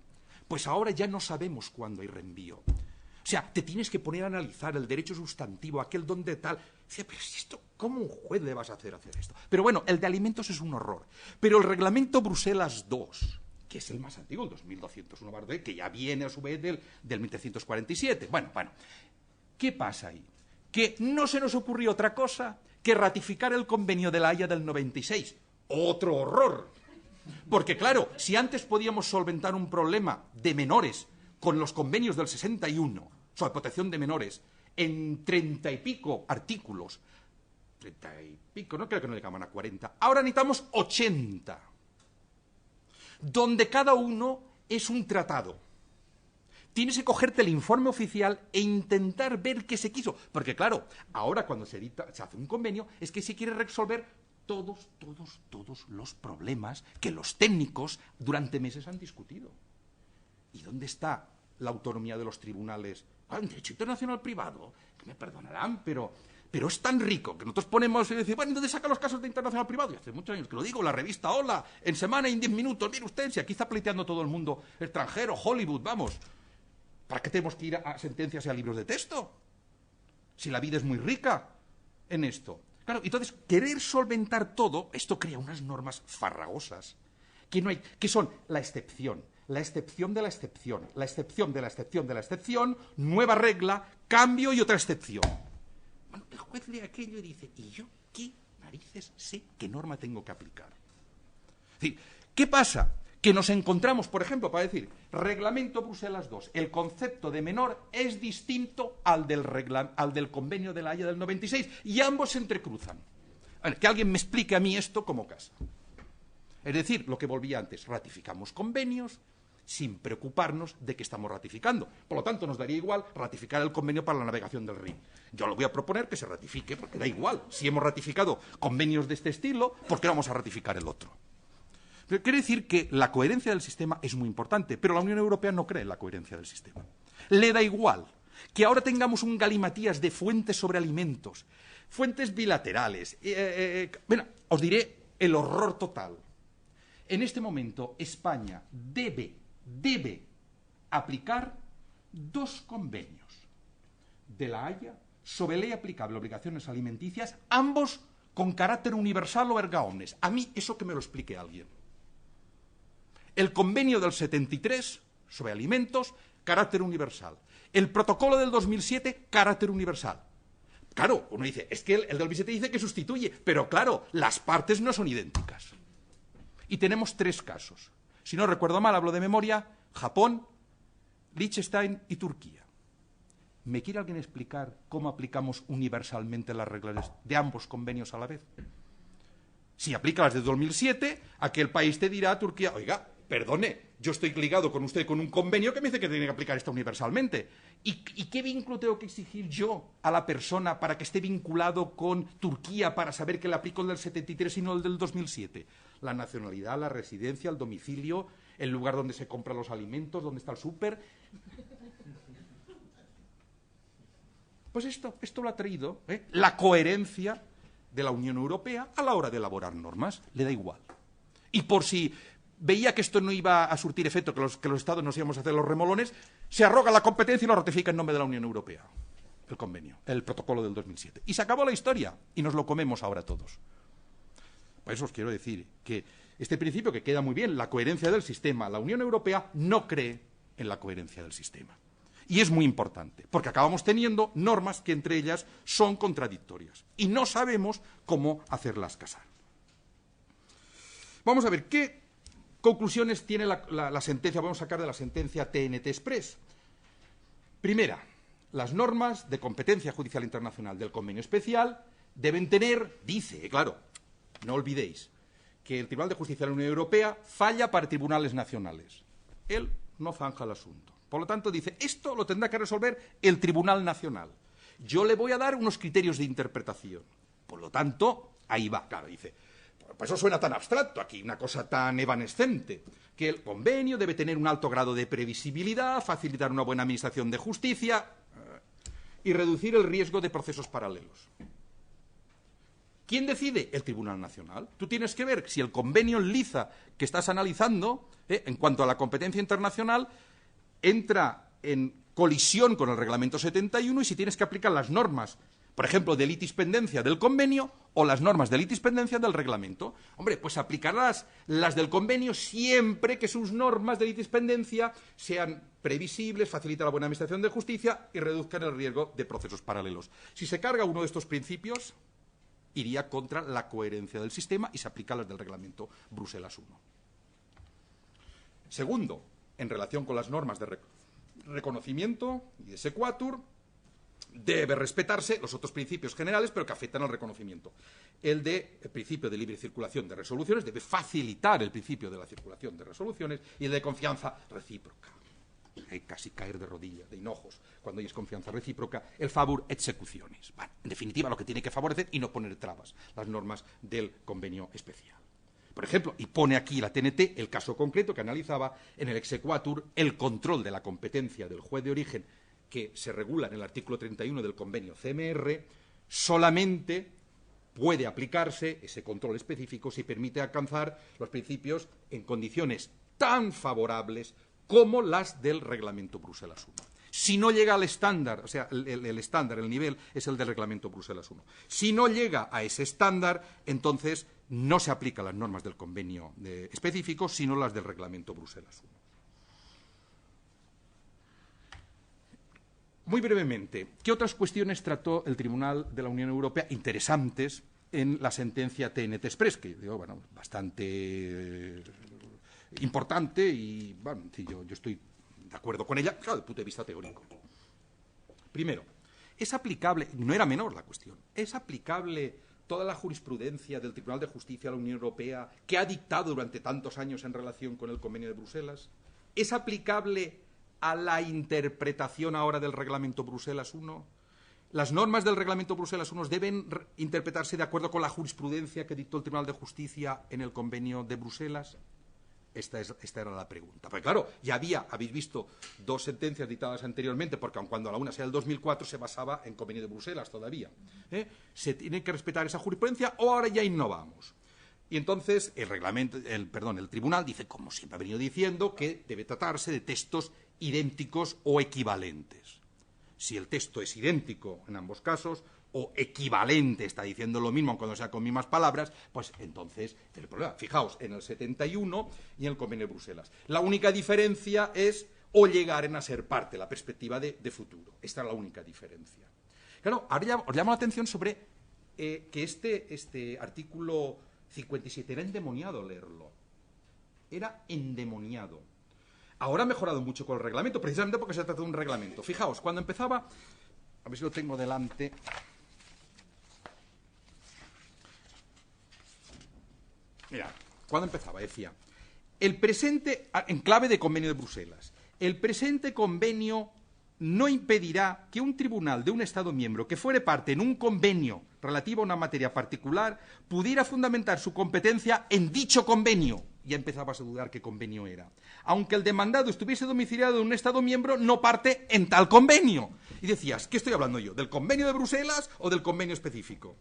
Pues ahora ya no sabemos cuándo hay reenvío. O sea, te tienes que poner a analizar el derecho sustantivo, aquel donde tal. Dice, pero esto, ¿cómo un juez le vas a hacer esto? Pero bueno, el de alimentos es un horror. Pero el reglamento Bruselas II, que es el más antiguo, el 2201, que ya viene a su vez del 1347. Bueno, ¿qué pasa ahí? Que no se nos ocurrió otra cosa que ratificar el convenio de La Haya del 96. ¡Otro horror! Porque claro, si antes podíamos solventar un problema de menores con los convenios del 61, sobre protección de menores, en 30 y pico artículos, 30 y pico, no creo que no llegaban a 40, ahora necesitamos 80, donde cada uno es un tratado. Tienes que cogerte el informe oficial e intentar ver qué se quiso. Porque claro, ahora cuando se hace un convenio es que se quiere resolver todos los problemas que los técnicos durante meses han discutido. ¿Y dónde está la autonomía de los tribunales? En derecho internacional privado, que me perdonarán, pero es tan rico que nosotros ponemos y decimos, bueno, ¿dónde sacan los casos de internacional privado? Y hace muchos años que lo digo, la revista Hola, en semana y en 10 minutos, mire usted, si aquí está pleiteando todo el mundo extranjero, Hollywood, vamos. ¿Para qué tenemos que ir a sentencias y a libros de texto? Si la vida es muy rica en esto. Claro, entonces, querer solventar todo, esto crea unas normas farragosas, que son la excepción de la excepción, la excepción de la excepción de la excepción, nueva regla, cambio y otra excepción. Bueno, el juez lee aquello y dice, ¿y yo qué narices sé qué norma tengo que aplicar? Es decir, ¿qué pasa? Que nos encontramos, por ejemplo, para decir, Reglamento Bruselas II, el concepto de menor es distinto al del convenio de La Haya del 96, y ambos se entrecruzan. A ver, que alguien me explique a mí esto como casa. Es decir, lo que volvía antes, ratificamos convenios sin preocuparnos de que estamos ratificando. Por lo tanto, nos daría igual ratificar el convenio para la navegación del Rin. Yo lo voy a proponer que se ratifique, porque da igual. Si hemos ratificado convenios de este estilo, ¿por qué no vamos a ratificar el otro? Pero quiere decir que la coherencia del sistema es muy importante, pero la Unión Europea no cree en la coherencia del sistema. Le da igual que ahora tengamos un galimatías de fuentes sobre alimentos, fuentes bilaterales. Bueno, os diré el horror total. En este momento, España debe aplicar 2 convenios de La Haya sobre ley aplicable a obligaciones alimenticias, ambos con carácter universal o erga omnes. A mí eso que me lo explique alguien. El convenio del 73 sobre alimentos, carácter universal. El protocolo del 2007, carácter universal. Claro, uno dice, es que el del 2007 dice que sustituye, pero claro, las partes no son idénticas. Y tenemos 3 casos. Si no recuerdo mal, hablo de memoria, Japón, Liechtenstein y Turquía. ¿Me quiere alguien explicar cómo aplicamos universalmente las reglas de ambos convenios a la vez? Si aplica las de 2007, aquel país te dirá a Turquía, oiga, perdone, yo estoy ligado con usted con un convenio que me dice que tiene que aplicar esto universalmente. ¿Y qué vínculo tengo que exigir yo a la persona para que esté vinculado con Turquía para saber que le aplico el del 73 y no el del 2007? La nacionalidad, la residencia, el domicilio, el lugar donde se compran los alimentos, donde está el súper. Pues esto lo ha traído la coherencia de la Unión Europea a la hora de elaborar normas. Le da igual. Y por si veía que esto no iba a surtir efecto, que los Estados nos íbamos a hacer los remolones, se arroga la competencia y lo ratifica en nombre de la Unión Europea. El convenio, el protocolo del 2007. Y se acabó la historia y nos lo comemos ahora todos. Por eso os quiero decir que este principio, que queda muy bien, la coherencia del sistema, la Unión Europea no cree en la coherencia del sistema. Y es muy importante, porque acabamos teniendo normas que entre ellas son contradictorias y no sabemos cómo hacerlas casar. Vamos a ver qué conclusiones tiene la sentencia, vamos a sacar de la sentencia TNT Express. Primera, las normas de competencia judicial internacional del convenio especial deben tener, dice, claro, no olvidéis, que el Tribunal de Justicia de la Unión Europea falla para tribunales nacionales. Él no zanja el asunto. Por lo tanto, dice, esto lo tendrá que resolver el Tribunal Nacional. Yo le voy a dar unos criterios de interpretación. Por lo tanto, ahí va. Claro, dice, pues eso suena tan abstracto aquí, una cosa tan evanescente, que el convenio debe tener un alto grado de previsibilidad, facilitar una buena administración de justicia y reducir el riesgo de procesos paralelos. ¿Quién decide? El Tribunal Nacional. Tú tienes que ver si el convenio LIZA que estás analizando, en cuanto a la competencia internacional, entra en colisión con el Reglamento 71 y si tienes que aplicar las normas, por ejemplo, de litispendencia del convenio o las normas de litispendencia del reglamento. Hombre, pues aplicarás las del convenio siempre que sus normas de litispendencia sean previsibles, faciliten la buena administración de justicia y reduzcan el riesgo de procesos paralelos. Si se carga uno de estos principios, iría contra la coherencia del sistema y se aplica las del reglamento Bruselas I. Segundo, en relación con las normas de reconocimiento y de sequatur, debe respetarse los otros principios generales, pero que afectan al reconocimiento. El principio de libre circulación de resoluciones debe facilitar el principio de la circulación de resoluciones y el de confianza recíproca. Hay casi caer de rodillas, de hinojos, cuando hay confianza recíproca, el favor executionis. Bueno, en definitiva, lo que tiene que favorecer y no poner trabas, las normas del convenio especial. Por ejemplo, y pone aquí la TNT el caso concreto que analizaba en el exequatur, el control de la competencia del juez de origen que se regula en el artículo 31 del convenio CMR, solamente puede aplicarse ese control específico si permite alcanzar los principios en condiciones tan favorables como las del reglamento Bruselas I. Si no llega al estándar, o sea, el estándar, el nivel, es el del reglamento Bruselas I. Si no llega a ese estándar, entonces no se aplican las normas del convenio específico, sino las del reglamento Bruselas I. Muy brevemente, ¿qué otras cuestiones trató el Tribunal de la Unión Europea interesantes en la sentencia TNT Express? Que digo, bueno, bastante importante y, bueno, sí, yo estoy de acuerdo con ella, claro, desde el punto de vista teórico. Primero, es aplicable, no era menor la cuestión, es aplicable toda la jurisprudencia del Tribunal de Justicia de la Unión Europea que ha dictado durante tantos años en relación con el Convenio de Bruselas. ¿Es aplicable a la interpretación ahora del Reglamento Bruselas I? ¿Las normas del Reglamento Bruselas I deben interpretarse de acuerdo con la jurisprudencia que dictó el Tribunal de Justicia en el Convenio de Bruselas? Esta era la pregunta. Porque claro, ya habéis visto dos sentencias dictadas anteriormente, porque aun cuando la una sea del 2004 se basaba en Convenio de Bruselas todavía. ¿Se tiene que respetar esa jurisprudencia o ahora ya innovamos? Y entonces el tribunal dice, como siempre ha venido diciendo, que debe tratarse de textos idénticos o equivalentes. Si el texto es idéntico en ambos casos, o equivalente, está diciendo lo mismo, aunque no sea con mismas palabras, pues entonces el problema. Fijaos, en el 71 y en el Convenio de Bruselas. La única diferencia es o llegaren a ser parte, la perspectiva de futuro. Esta es la única diferencia. Claro, ahora os llamo la atención sobre que este artículo 57 era endemoniado leerlo. Era endemoniado. Ahora ha mejorado mucho con el reglamento, precisamente porque se trata de un reglamento. Fijaos, cuando empezaba, a ver si lo tengo delante. Mirad, cuando empezaba decía, el presente, en clave de convenio de Bruselas, el presente convenio no impedirá que un tribunal de un Estado miembro que fuere parte en un convenio relativo a una materia particular pudiera fundamentar su competencia en dicho convenio. Ya empezabas a dudar qué convenio era. Aunque el demandado estuviese domiciliado en un Estado miembro, no parte en tal convenio. Y decías, ¿qué estoy hablando yo? ¿Del convenio de Bruselas o del convenio específico?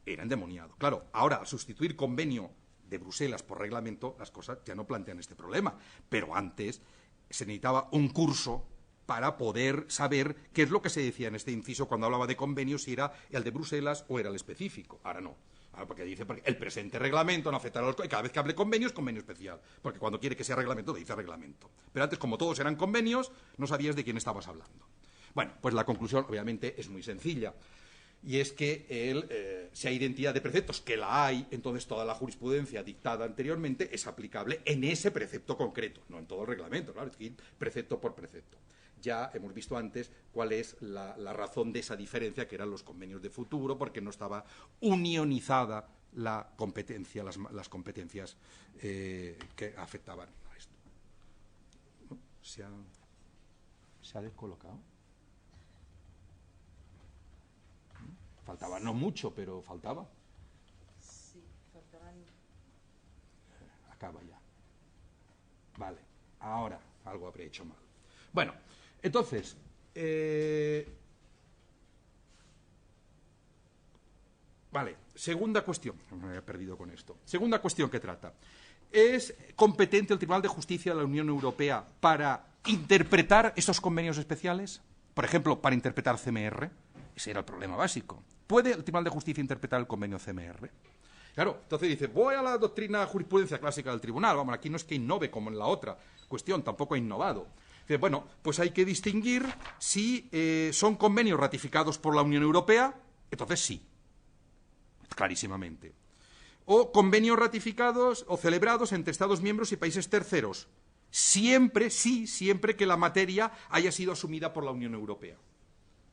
Era endemoniado. Claro, ahora, al sustituir convenio de Bruselas por reglamento, las cosas ya no plantean este problema. Pero antes se necesitaba un curso para poder saber qué es lo que se decía en este inciso cuando hablaba de convenio, si era el de Bruselas o era el específico. Ahora no. Ahora porque dice, porque el presente reglamento no afectará al... Cada vez que hable convenio es convenio especial. Porque cuando quiere que sea reglamento, dice reglamento. Pero antes, como todos eran convenios, no sabías de quién estabas hablando. Bueno, pues la conclusión, obviamente, es muy sencilla. Y es que si hay identidad de preceptos, que la hay, entonces toda la jurisprudencia dictada anteriormente es aplicable en ese precepto concreto, no en todo el reglamento, claro, es que precepto por precepto. Ya hemos visto antes cuál es la razón de esa diferencia, que eran los convenios de futuro, porque no estaba unionizada la competencia, las competencias que afectaban a esto. ¿No? ¿Se ha descolocado? Faltaba, no mucho, pero faltaba. Sí, faltaban. Acaba ya. Vale, ahora algo habré hecho mal. Bueno, entonces, vale, segunda cuestión, me había perdido con esto. Segunda cuestión que trata. ¿Es competente el Tribunal de Justicia de la Unión Europea para interpretar esos convenios especiales? Por ejemplo, para interpretar CMR. Ese era el problema básico. ¿Puede el Tribunal de Justicia interpretar el convenio CMR? Claro, entonces dice, voy a la doctrina jurisprudencia clásica del tribunal. Vamos, aquí no es que innove como en la otra cuestión, tampoco ha innovado. Dice, bueno, pues hay que distinguir si son convenios ratificados por la Unión Europea, entonces sí, clarísimamente. O convenios ratificados o celebrados entre Estados miembros y países terceros. Siempre, sí, siempre que la materia haya sido asumida por la Unión Europea.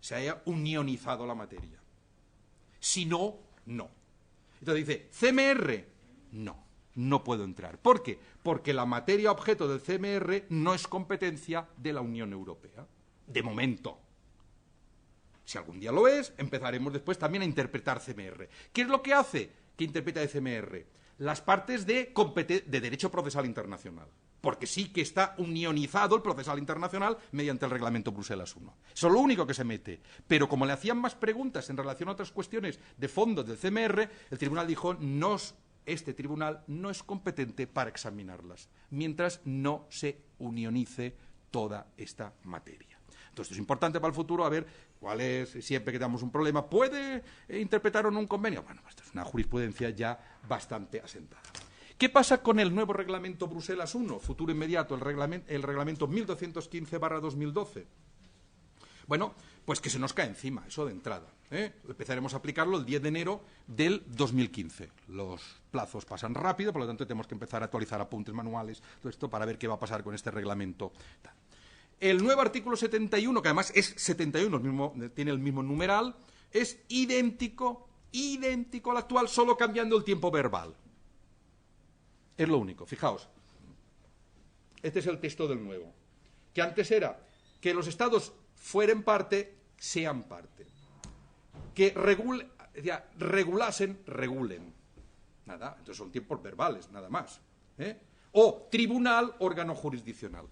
Se haya unionizado la materia. Si no, no. Entonces dice, CMR, no puedo entrar. ¿Por qué? Porque la materia objeto del CMR no es competencia de la Unión Europea. De momento. Si algún día lo es, empezaremos después también a interpretar CMR. ¿Qué es lo que hace que interpreta de CMR? Las partes de derecho procesal internacional. Porque sí que está unionizado el procesal internacional mediante el reglamento Bruselas I. Eso es lo único que se mete. Pero como le hacían más preguntas en relación a otras cuestiones de fondo del CMR, el tribunal dijo, este tribunal no es competente para examinarlas, mientras no se unionice toda esta materia. Entonces, esto es importante para el futuro, a ver cuál es, siempre que damos un problema, ¿puede interpretar o no un convenio? Bueno, esto es una jurisprudencia ya bastante asentada. ¿Qué pasa con el nuevo reglamento Bruselas I, futuro inmediato, el reglamento 1215/2012? Bueno, pues que se nos cae encima, eso de entrada. Empezaremos a aplicarlo el 10 de enero del 2015. Los plazos pasan rápido, por lo tanto tenemos que empezar a actualizar apuntes manuales, todo esto para ver qué va a pasar con este reglamento. El nuevo artículo 71, que además es 71, tiene el mismo numeral, es idéntico al actual, solo cambiando el tiempo verbal. Es lo único, fijaos. Este es el texto del nuevo. Que antes era que los estados fueren parte, sean parte. Que regulasen, regulen. Nada, entonces son tiempos verbales, nada más. O tribunal, órgano jurisdiccional.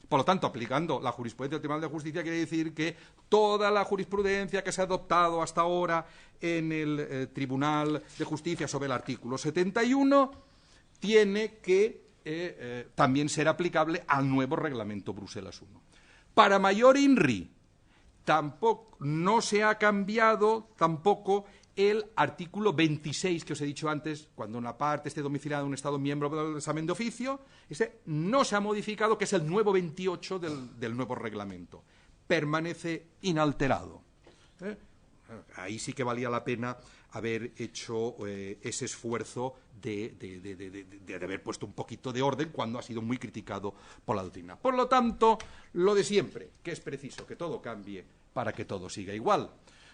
Por lo tanto, aplicando la jurisprudencia del Tribunal de Justicia quiere decir que toda la jurisprudencia que se ha adoptado hasta ahora en el Tribunal de Justicia sobre el artículo 71 tiene que también ser aplicable al nuevo reglamento Bruselas I. Para mayor INRI, tampoco no se ha cambiado tampoco el artículo 26 que os he dicho antes, cuando una parte esté domiciliada en un Estado miembro del examen de oficio, ese no se ha modificado, que es el nuevo 28 del nuevo reglamento. Permanece inalterado. Ahí sí que valía la pena haber hecho ese esfuerzo de haber puesto un poquito de orden cuando ha sido muy criticado por la doctrina. Por lo tanto, lo de siempre, que es preciso que todo cambie para que todo siga igual.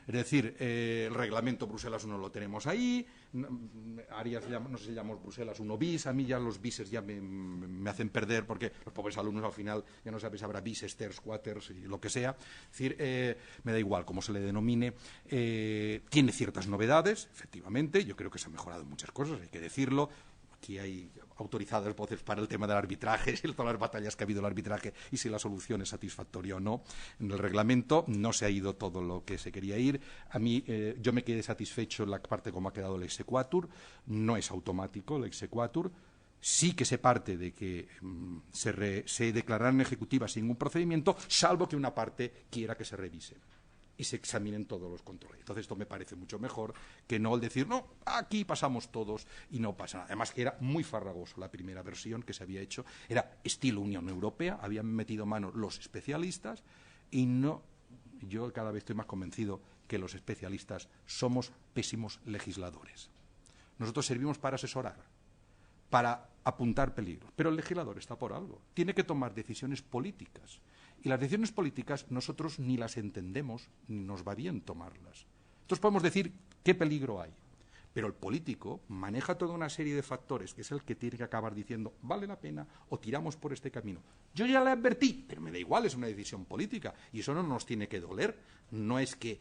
Es decir, el reglamento Bruselas 1 lo tenemos ahí, Arias no sé si llamamos Bruselas 1 bis, a mí ya los bises ya me hacen perder porque los pobres alumnos al final ya no saben si habrá bises, ters, quaters y lo que sea. Es decir, me da igual cómo se le denomine, tiene ciertas novedades, efectivamente, yo creo que se han mejorado muchas cosas, hay que decirlo. Aquí hay autorizadas voces para el tema del arbitraje, todas las batallas que ha habido el arbitraje y si la solución es satisfactoria o no. En el reglamento no se ha ido todo lo que se quería ir. A mí, yo me quedé satisfecho en la parte como ha quedado el exequatur. No es automático el exequatur. Sí que se parte de que se declararán ejecutivas sin un procedimiento, salvo que una parte quiera que se revise y se examinen todos los controles. Entonces esto me parece mucho mejor que no el decir, no, aquí pasamos todos y no pasa nada. Además que era muy farragoso la primera versión que se había hecho, era estilo Unión Europea, habían metido mano los especialistas y no, yo cada vez estoy más convencido que los especialistas somos pésimos legisladores. Nosotros servimos para asesorar, para apuntar peligros, pero el legislador está por algo, tiene que tomar decisiones políticas. Y las decisiones políticas nosotros ni las entendemos ni nos va bien tomarlas. Entonces podemos decir qué peligro hay, pero el político maneja toda una serie de factores que es el que tiene que acabar diciendo vale la pena o tiramos por este camino. Yo ya le advertí, pero me da igual, es una decisión política y eso no nos tiene que doler. No es que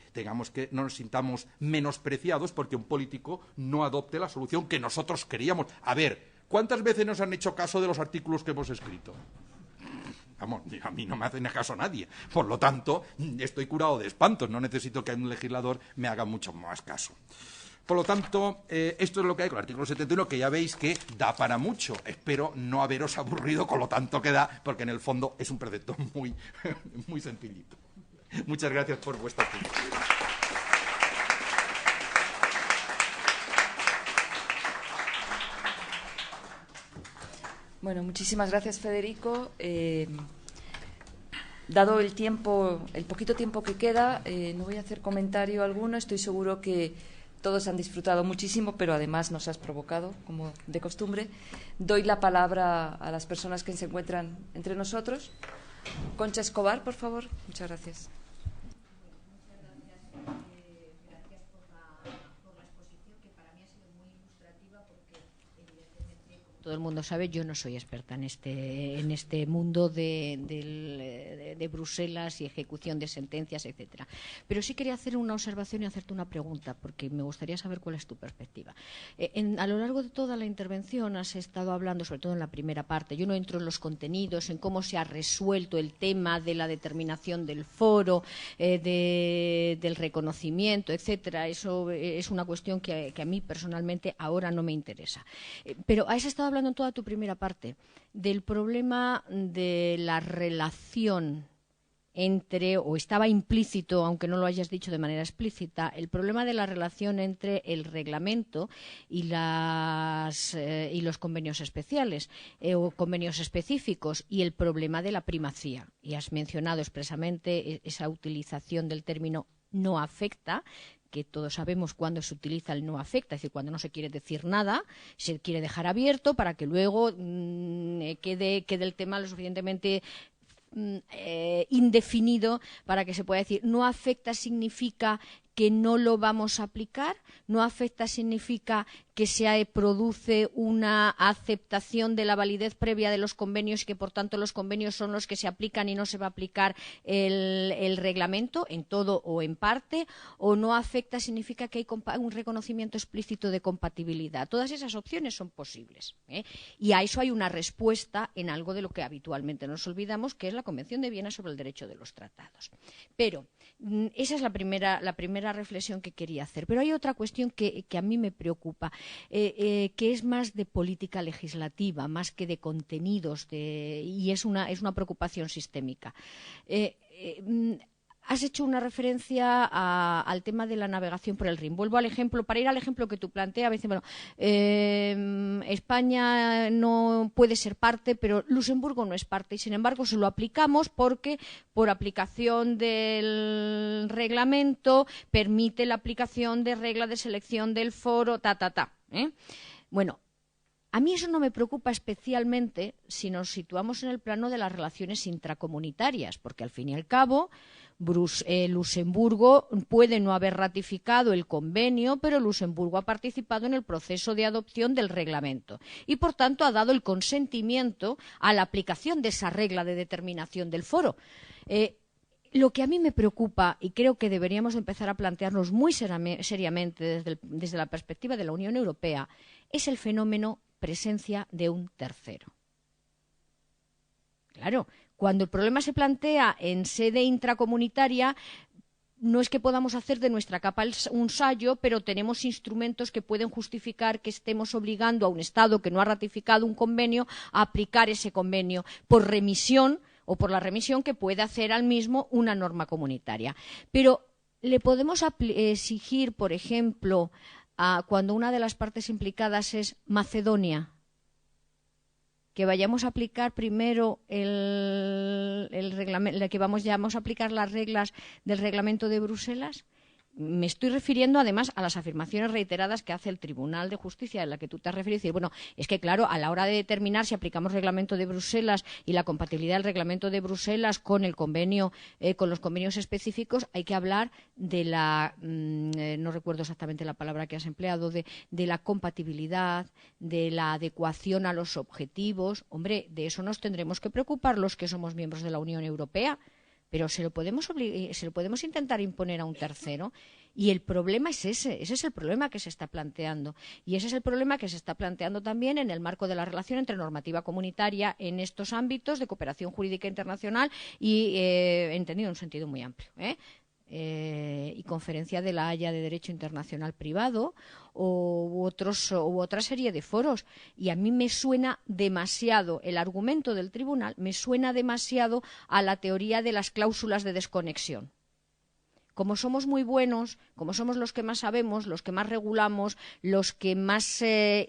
no nos sintamos menospreciados porque un político no adopte la solución que nosotros queríamos. A ver, ¿cuántas veces nos han hecho caso de los artículos que hemos escrito? Vamos, a mí no me hacen caso nadie. Por lo tanto, estoy curado de espantos. No necesito que un legislador me haga mucho más caso. Por lo tanto, esto es lo que hay con el artículo 71, que ya veis que da para mucho. Espero no haberos aburrido con lo tanto que da, porque en el fondo es un precepto muy, muy sencillito. Muchas gracias por vuestra atención. Bueno, muchísimas gracias, Federico. Dado el tiempo, el poquito tiempo que queda, no voy a hacer comentario alguno. Estoy seguro que todos han disfrutado muchísimo, pero además nos has provocado, como de costumbre. Doy la palabra a las personas que se encuentran entre nosotros. Concha Escobar, por favor. Muchas gracias. Todo el mundo sabe, yo no soy experta en este mundo de Bruselas y ejecución de sentencias, etcétera. Pero sí quería hacer una observación y hacerte una pregunta, porque me gustaría saber cuál es tu perspectiva. A lo largo de toda la intervención has estado hablando, sobre todo en la primera parte, yo no entro en los contenidos, en cómo se ha resuelto el tema de la determinación del foro, del reconocimiento, etcétera. Eso es una cuestión que a mí personalmente ahora no me interesa. Pero has estado hablando en toda tu primera parte del problema de la relación entre, o estaba implícito, aunque no lo hayas dicho de manera explícita, el problema de la relación entre el reglamento y los convenios especiales o convenios específicos y el problema de la primacía. Y has mencionado expresamente esa utilización del término no afecta, que todos sabemos cuándo se utiliza el no afecta, es decir, cuando no se quiere decir nada, se quiere dejar abierto para que luego quede el tema lo suficientemente indefinido para que se pueda decir no afecta significa que no lo vamos a aplicar, no afecta significa que se produce una aceptación de la validez previa de los convenios y que por tanto los convenios son los que se aplican y no se va a aplicar el reglamento en todo o en parte, o no afecta significa que hay un reconocimiento explícito de compatibilidad. Todas esas opciones son posibles, y a eso hay una respuesta en algo de lo que habitualmente nos olvidamos, que es la Convención de Viena sobre el Derecho de los Tratados. Pero esa es la primera reflexión que quería hacer. Pero hay otra cuestión que a mí me preocupa, que es más de política legislativa, más que de contenidos, y es una preocupación sistémica. has hecho una referencia al tema de la navegación por el Rin. Vuelvo al ejemplo, para ir al ejemplo que tú planteas, a veces, bueno, España no puede ser parte, pero Luxemburgo no es parte, y sin embargo se lo aplicamos porque por aplicación del reglamento permite la aplicación de regla de selección del foro, Bueno, a mí eso no me preocupa especialmente si nos situamos en el plano de las relaciones intracomunitarias, porque al fin y al cabo Luxemburgo puede no haber ratificado el convenio, pero Luxemburgo ha participado en el proceso de adopción del reglamento y, por tanto, ha dado el consentimiento a la aplicación de esa regla de determinación del foro. Lo que a mí me preocupa, y creo que deberíamos empezar a plantearnos muy seriamente desde la perspectiva de la Unión Europea, es el fenómeno presencia de un tercero. Claro, cuando el problema se plantea en sede intracomunitaria, no es que podamos hacer de nuestra capa un sayo, pero tenemos instrumentos que pueden justificar que estemos obligando a un Estado que no ha ratificado un convenio a aplicar ese convenio por remisión o por la remisión que puede hacer al mismo una norma comunitaria. Pero le podemos exigir, por ejemplo, cuando una de las partes implicadas es Macedonia, que vayamos a aplicar primero el reglamento, que vamos a aplicar las reglas del reglamento de Bruselas. Me estoy refiriendo, además, a las afirmaciones reiteradas que hace el Tribunal de Justicia, a la que tú te has referido. Decir, bueno, es que, claro, a la hora de determinar si aplicamos el reglamento de Bruselas y la compatibilidad del reglamento de Bruselas con el convenio, con los convenios específicos, hay que hablar de la, no recuerdo exactamente la palabra que has empleado, de la compatibilidad, de la adecuación a los objetivos. Hombre, de eso nos tendremos que preocupar los que somos miembros de la Unión Europea. Pero se lo podemos intentar imponer a un tercero, y el problema es ese es el problema que se está planteando, y ese es el problema que se está planteando también en el marco de la relación entre normativa comunitaria en estos ámbitos de cooperación jurídica internacional y entendido en un sentido muy amplio, y Conferencia de la Haya de Derecho Internacional Privado u otra serie de foros. Y a mí me suena demasiado, el argumento del tribunal me suena demasiado a la teoría de las cláusulas de desconexión. Como somos muy buenos, como somos los que más sabemos, los que más regulamos, los que más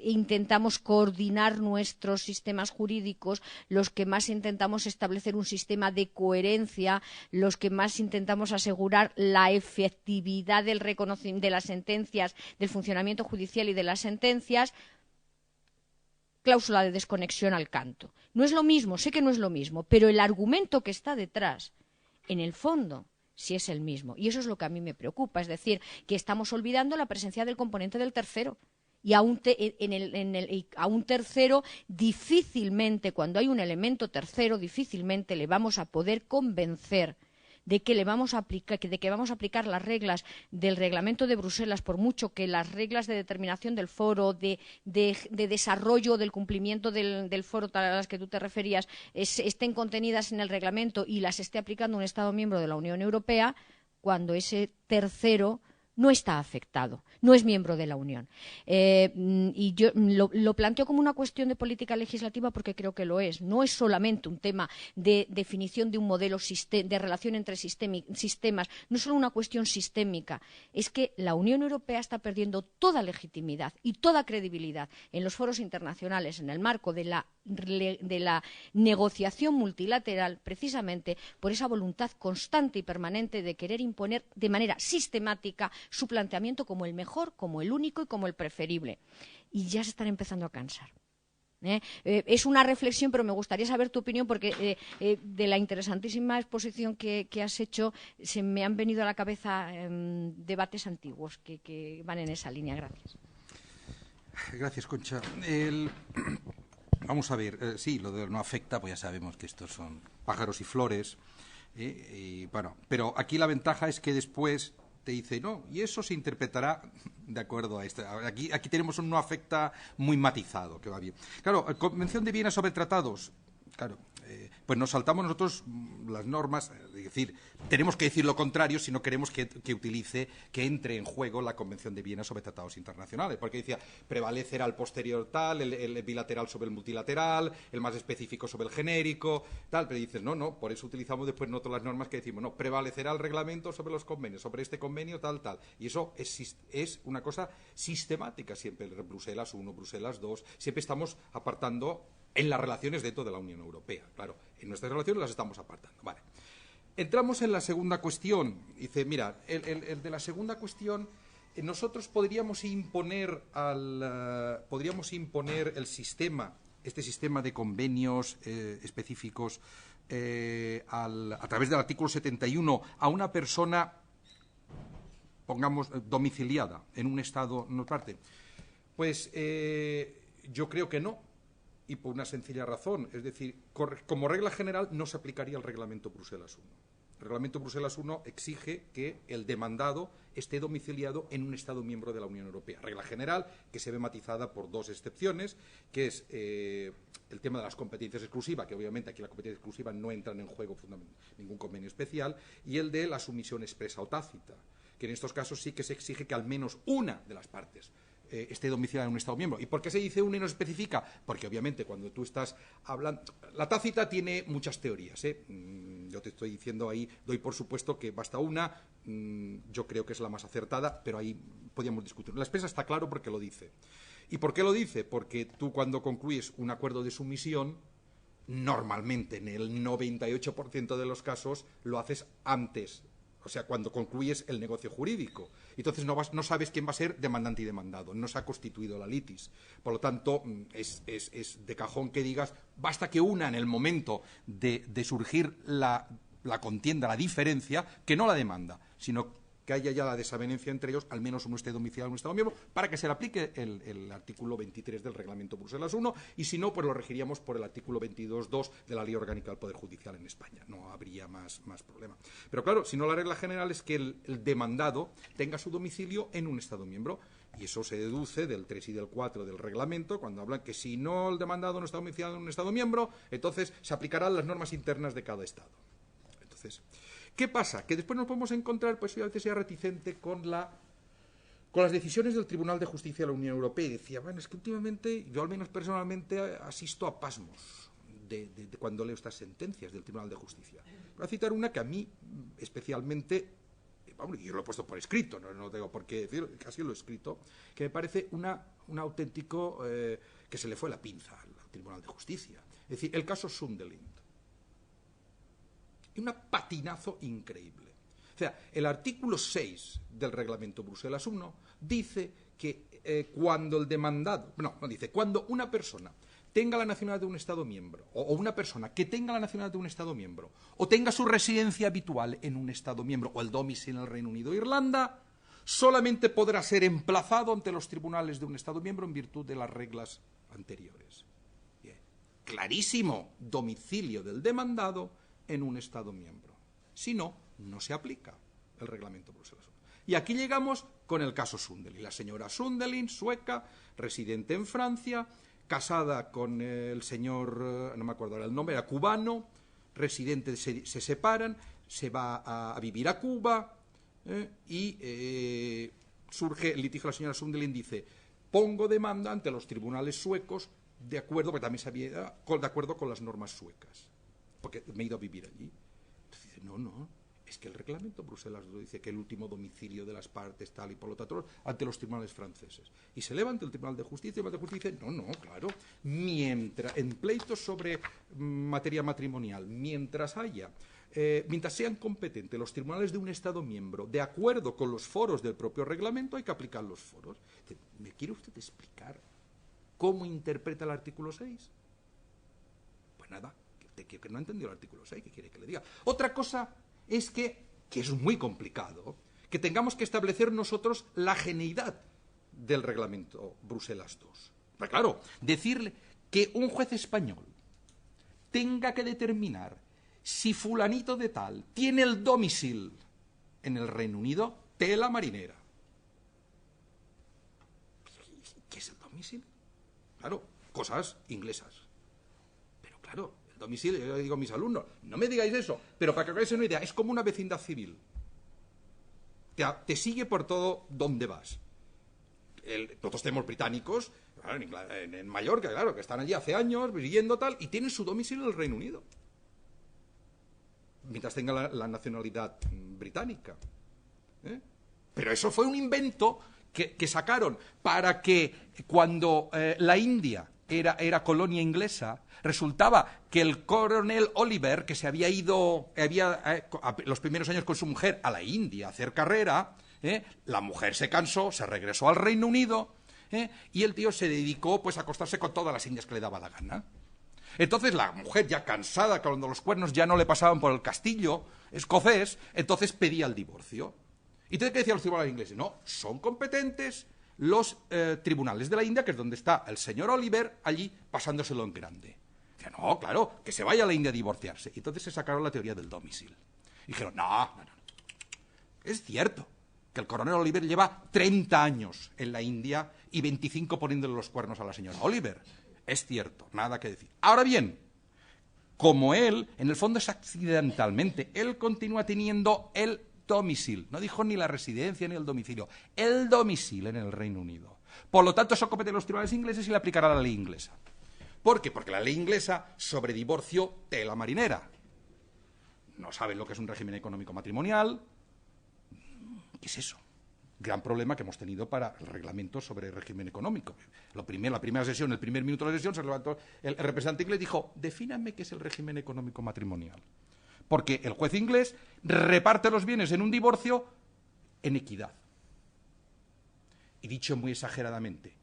intentamos coordinar nuestros sistemas jurídicos, los que más intentamos establecer un sistema de coherencia, los que más intentamos asegurar la efectividad del reconocimiento de las sentencias, del funcionamiento judicial y de las sentencias, cláusula de desconexión al canto. No es lo mismo, sé que no es lo mismo, pero el argumento que está detrás, en el fondo, sí es el mismo. Y eso es lo que a mí me preocupa, es decir, que estamos olvidando la presencia del componente del tercero. Y a un tercero difícilmente, cuando hay un elemento tercero, difícilmente le vamos a poder convencer de que vamos a aplicar las reglas del reglamento de Bruselas, por mucho que las reglas de determinación del foro, de desarrollo del cumplimiento del foro a las que tú te referías, estén contenidas en el reglamento y las esté aplicando un Estado miembro de la Unión Europea, cuando ese tercero no está afectado, no es miembro de la Unión. Y yo lo planteo como una cuestión de política legislativa porque creo que lo es. No es solamente un tema de definición de un modelo de relación entre sistemas, no es solo una cuestión sistémica. Es que la Unión Europea está perdiendo toda legitimidad y toda credibilidad en los foros internacionales en el marco de la negociación multilateral, precisamente por esa voluntad constante y permanente de querer imponer de manera sistemática su planteamiento como el mejor, como el único y como el preferible. Y ya se están empezando a cansar. Es una reflexión, pero me gustaría saber tu opinión, porque de la interesantísima exposición que has hecho se me han venido a la cabeza debates antiguos que van en esa línea. Gracias. Gracias, Concha. Vamos a ver, sí, lo de no afecta, pues ya sabemos que estos son pájaros y flores, y bueno, pero aquí la ventaja es que después te dice, no, y eso se interpretará de acuerdo a esto. Aquí tenemos un no afecta muy matizado, que va bien. Claro, Convención de Viena sobre tratados, claro, pues nos saltamos nosotros las normas, Es decir, tenemos que decir lo contrario si no queremos que entre en juego la Convención de Viena sobre tratados internacionales. Porque decía, prevalecerá el posterior tal, el bilateral sobre el multilateral, el más específico sobre el genérico, tal. Pero dices, no, por eso utilizamos después nosotros las normas que decimos, no, prevalecerá el reglamento sobre los convenios, sobre este convenio, tal. Y eso es una cosa sistemática siempre. Bruselas I, Bruselas II, siempre estamos apartando en las relaciones dentro de la Unión Europea. Claro, en nuestras relaciones las estamos apartando. Vale. Entramos en la segunda cuestión. Dice, mira, el de la segunda cuestión, nosotros podríamos imponer el sistema, este sistema de convenios específicos a través del artículo 71 a una persona, pongamos, domiciliada en un Estado no parte. Pues yo creo que no. Y por una sencilla razón, es decir, como regla general no se aplicaría el Reglamento Bruselas I. El Reglamento Bruselas I exige que el demandado esté domiciliado en un Estado miembro de la Unión Europea. Regla general que se ve matizada por dos excepciones, que es el tema de las competencias exclusivas, que obviamente aquí la competencia exclusiva no entran en juego ningún convenio especial, y el de la sumisión expresa o tácita, que en estos casos sí que se exige que al menos una de las partes esté domiciliada en un Estado miembro. ¿Y por qué se dice una y no se especifica? Porque obviamente cuando tú estás hablando... La tácita tiene muchas teorías, yo te estoy diciendo ahí, doy por supuesto que basta una, yo creo que es la más acertada, pero ahí podríamos discutir. La expresa está claro porque lo dice. ¿Y por qué lo dice? Porque tú cuando concluyes un acuerdo de sumisión, normalmente en el 98% de los casos lo haces antes. O sea, cuando concluyes el negocio jurídico. Entonces no sabes quién va a ser demandante y demandado. No se ha constituido la litis. Por lo tanto, es de cajón que digas, basta que una en el momento de surgir la contienda, la diferencia, que no la demanda, sino que haya ya la desavenencia entre ellos, al menos uno esté domiciliado en un Estado miembro, para que se le aplique el artículo 23 del Reglamento Bruselas I, y si no, pues lo regiríamos por el artículo 22.2 de la Ley Orgánica del Poder Judicial en España. No habría más problema. Pero claro, si no, la regla general es que el demandado tenga su domicilio en un Estado miembro, y eso se deduce del 3 y del 4 del reglamento, cuando hablan que si no el demandado no está domiciliado en un Estado miembro, entonces se aplicarán las normas internas de cada Estado. Entonces, ¿qué pasa? Que después nos podemos encontrar, pues yo a veces sea reticente con las decisiones del Tribunal de Justicia de la Unión Europea. Y decía, bueno, es que últimamente, yo al menos personalmente asisto a pasmos de cuando leo estas sentencias del Tribunal de Justicia. Voy a citar una que a mí especialmente, yo lo he puesto por escrito, no tengo por qué decir, casi lo he escrito, que me parece un auténtico que se le fue la pinza al Tribunal de Justicia. Es decir, el caso Sunderland. Un patinazo increíble. O sea, el artículo 6 del Reglamento Bruselas I dice que cuando el demandado... No dice, cuando una persona tenga la nacionalidad de un Estado miembro, o una persona que tenga la nacionalidad de un Estado miembro, o tenga su residencia habitual en un Estado miembro, o el domicilio en el Reino Unido o Irlanda, solamente podrá ser emplazado ante los tribunales de un Estado miembro en virtud de las reglas anteriores. Bien. Clarísimo, domicilio del demandado en un Estado miembro. Si no, no se aplica el Reglamento Bruselas I. Y aquí llegamos con el caso Sunderland. La señora Sunderland, sueca, residente en Francia, casada con el señor, no me acuerdo ahora el nombre, era cubano, residente, se separan, se va a vivir a Cuba y surge el litigio. La señora Sunderland dice, pongo demanda ante los tribunales suecos de acuerdo, porque también sabía, de acuerdo con las normas suecas, porque me he ido a vivir allí. Entonces dice, no, es que el Reglamento Bruselas II dice que el último domicilio de las partes tal y por lo tanto ante los tribunales franceses. Y se levanta el Tribunal de Justicia y el Tribunal de Justicia dice, no, claro, mientras en pleitos sobre materia matrimonial, mientras sean competentes los tribunales de un Estado miembro de acuerdo con los foros del propio reglamento, hay que aplicar los foros. ¿Me quiere usted explicar cómo interpreta el artículo 6? Pues nada, que no ha entendido el artículo 6, ¿qué quiere que le diga? Otra cosa es que es muy complicado, que tengamos que establecer nosotros la geneidad del reglamento Bruselas II. Pero claro, decirle que un juez español tenga que determinar si fulanito de tal tiene el domicilio en el Reino Unido, tela marinera. ¿Qué es el domicilio? Claro, cosas inglesas. Pero claro, el domicilio, yo digo a mis alumnos, no me digáis eso, pero para que os hagáis una idea, es como una vecindad civil. Te sigue por todo donde vas. Nosotros tenemos británicos, claro, en Mallorca, claro, que están allí hace años, viviendo tal, y tienen su domicilio en el Reino Unido. Mientras tenga la nacionalidad británica. Pero eso fue un invento que sacaron para que cuando la India era colonia inglesa, resultaba que el coronel Oliver, que se había ido los primeros años con su mujer a la India a hacer carrera, la mujer se cansó, se regresó al Reino Unido, y el tío se dedicó pues a acostarse con todas las indias que le daba la gana. Entonces la mujer, ya cansada, cuando los cuernos ya no le pasaban por el castillo escocés, entonces pedía el divorcio. ¿Y entonces qué decían los tribunales ingleses? No, son competentes los tribunales de la India, que es donde está el señor Oliver, allí pasándoselo en grande. Decían, no, claro, que se vaya a la India a divorciarse. Y entonces se sacaron la teoría del domicilio. Y dijeron, no. Es cierto que el coronel Oliver lleva 30 años en la India y 25 poniéndole los cuernos a la señora Oliver. Es cierto, nada que decir. Ahora bien, como él, en el fondo es accidentalmente, él continúa teniendo el domicilio. No dijo ni la residencia ni el domicilio. El domicilio en el Reino Unido. Por lo tanto, eso compete a los tribunales ingleses y le aplicará la ley inglesa. ¿Por qué? Porque la ley inglesa sobre divorcio, tela marinera. No saben lo que es un régimen económico matrimonial. ¿Qué es eso? Gran problema que hemos tenido para el reglamento sobre régimen económico. La primera sesión, el primer minuto de la sesión, se levantó el representante inglés y dijo, defíname qué es el régimen económico matrimonial. Porque el juez inglés reparte los bienes en un divorcio en equidad. Y dicho muy exageradamente,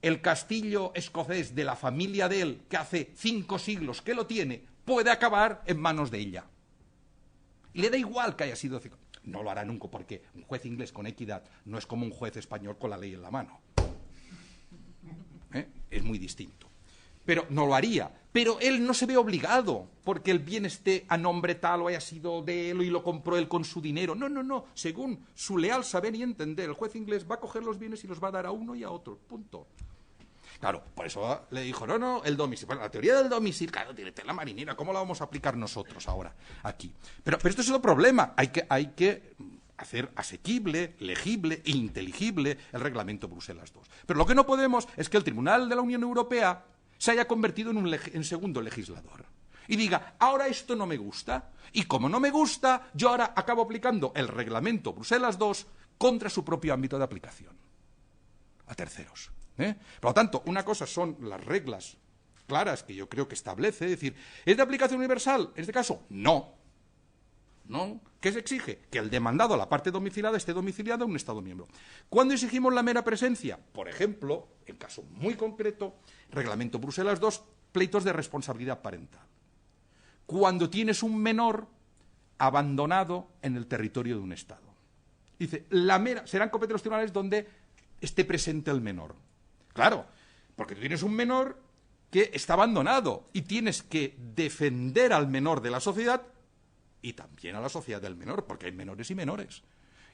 el castillo escocés de la familia de él, que hace 5 siglos que lo tiene, puede acabar en manos de ella. Y le da igual que haya sido... No lo hará nunca, porque un juez inglés con equidad no es como un juez español con la ley en la mano. Es muy distinto. Pero no lo haría. Pero él no se ve obligado porque el bien esté a nombre tal o haya sido de él y lo compró él con su dinero. No. Según su leal saber y entender, el juez inglés va a coger los bienes y los va a dar a uno y a otro. Punto. Claro, por eso le dijo, no, el domicilio. Bueno, la teoría del domicilio, claro, tiene tela marinera. ¿Cómo la vamos a aplicar nosotros ahora aquí? Pero esto es otro problema. Hay que hacer asequible, legible e inteligible el reglamento Bruselas II. Pero lo que no podemos es que el Tribunal de la Unión Europea se haya convertido en segundo legislador. Y diga, ahora esto no me gusta. Y como no me gusta, yo ahora acabo aplicando el reglamento Bruselas II contra su propio ámbito de aplicación. A terceros. Por lo tanto, una cosa son las reglas claras que yo creo que establece, es decir, ¿es de aplicación universal? En este caso, no. ¿Qué se exige? Que el demandado, la parte domiciliada, esté domiciliada en un Estado miembro. ¿Cuándo exigimos la mera presencia? Por ejemplo, en caso muy concreto, reglamento Bruselas II, pleitos de responsabilidad parental. Cuando tienes un menor abandonado en el territorio de un Estado. Dice, serán competentes los tribunales donde esté presente el menor. Claro, porque tú tienes un menor que está abandonado y tienes que defender al menor de la sociedad y también a la sociedad del menor, porque hay menores y menores.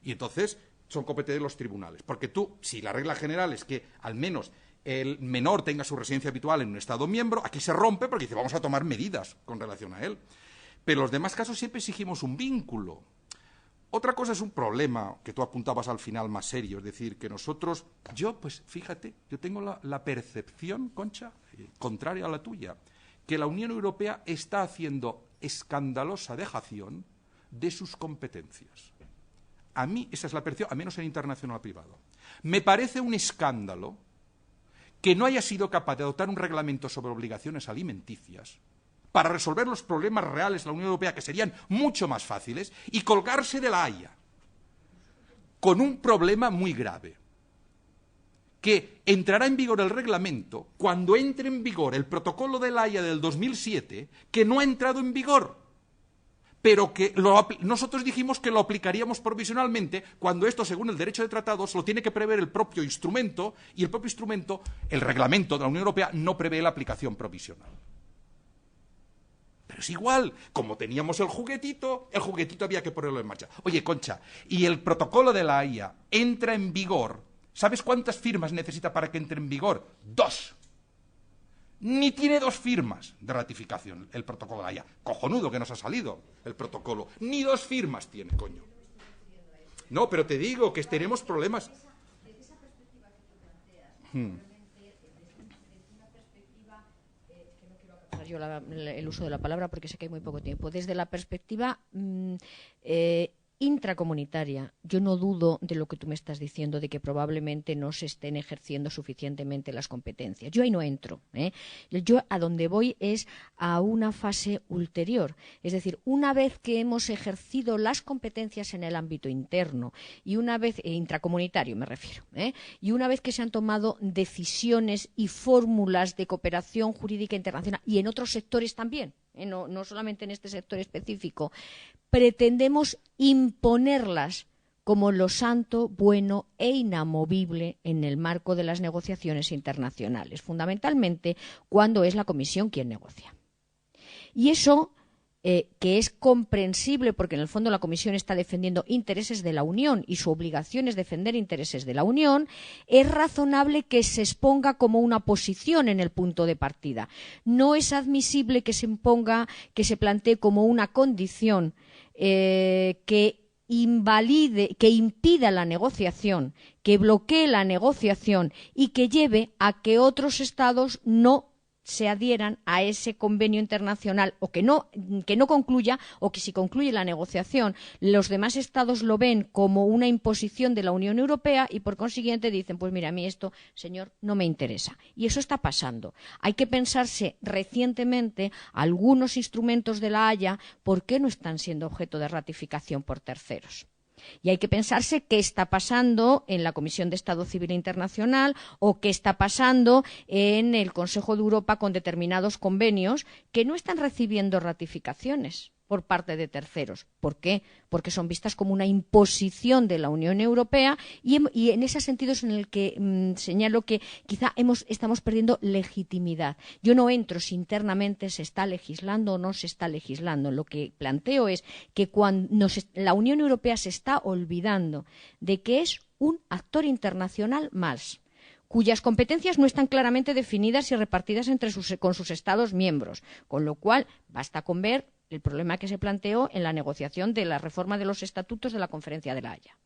Y entonces son competentes los tribunales. Porque tú, si la regla general es que al menos el menor tenga su residencia habitual en un Estado miembro, aquí se rompe porque dice, vamos a tomar medidas con relación a él. Pero en los demás casos siempre exigimos un vínculo. Otra cosa es un problema que tú apuntabas al final más serio, es decir, que nosotros, pues fíjate, yo tengo la percepción, Concha, contraria a la tuya, que la Unión Europea está haciendo escandalosa dejación de sus competencias. A mí, esa es la percepción, al menos en internacional privado. Me parece un escándalo que no haya sido capaz de adoptar un reglamento sobre obligaciones alimenticias para resolver los problemas reales de la Unión Europea, que serían mucho más fáciles, y colgarse de la Haya, con un problema muy grave, que entrará en vigor el reglamento cuando entre en vigor el protocolo de la Haya del 2007, que no ha entrado en vigor, pero que nosotros dijimos que lo aplicaríamos provisionalmente, cuando esto, según el derecho de tratados, lo tiene que prever el propio instrumento, y el propio instrumento, el reglamento de la Unión Europea, no prevé la aplicación provisional. Pero es igual, como teníamos el juguetito había que ponerlo en marcha. Oye, Concha, y el protocolo de la Haya entra en vigor, ¿sabes cuántas firmas necesita para que entre en vigor? 2. ni tiene 2 firmas de ratificación el protocolo de La Haya. Cojonudo que nos ha salido el protocolo. Ni 2 firmas tiene, coño. No, pero te digo que tenemos problemas. Desde esa perspectiva que tú planteas, desde una perspectiva, que no quiero acabar yo el uso de la palabra porque sé que hay muy poco tiempo, desde la perspectiva intracomunitaria, yo no dudo de lo que tú me estás diciendo, de que probablemente no se estén ejerciendo suficientemente las competencias. Yo ahí no entro, ¿eh? Yo a donde voy es a una fase ulterior. Es decir, una vez que hemos ejercido las competencias en el ámbito interno, y una vez, intracomunitario me refiero, y una vez que se han tomado decisiones y fórmulas de cooperación jurídica internacional, y en otros sectores también, no solamente en este sector específico, pretendemos imponerlas como lo santo, bueno e inamovible en el marco de las negociaciones internacionales, fundamentalmente cuando es la Comisión quien negocia. Y eso, que es comprensible porque en el fondo la Comisión está defendiendo intereses de la Unión y su obligación es defender intereses de la Unión, es razonable que se exponga como una posición en el punto de partida. No es admisible que se imponga, que se plantee como una condición que invalide, que impida la negociación, que bloquee la negociación y que lleve a que otros Estados no se adhieran a ese convenio internacional o que no concluya, o que si concluye la negociación los demás Estados lo ven como una imposición de la Unión Europea y por consiguiente dicen, pues mira, a mí esto, señor, no me interesa. Y eso está pasando. Hay que pensarse recientemente algunos instrumentos de La Haya, ¿por qué no están siendo objeto de ratificación por terceros? Y hay que pensarse qué está pasando en la Comisión de Estado Civil Internacional o qué está pasando en el Consejo de Europa con determinados convenios que no están recibiendo ratificaciones por parte de terceros. ¿Por qué? Porque son vistas como una imposición de la Unión Europea y en ese sentido es en el que señalo que quizá estamos perdiendo legitimidad. Yo no entro si internamente se está legislando o no se está legislando. Lo que planteo es que cuando la Unión Europea se está olvidando de que es un actor internacional más, cuyas competencias no están claramente definidas y repartidas con sus Estados miembros, con lo cual basta con ver el problema que se planteó en la negociación de la reforma de los estatutos de la Conferencia de La Haya.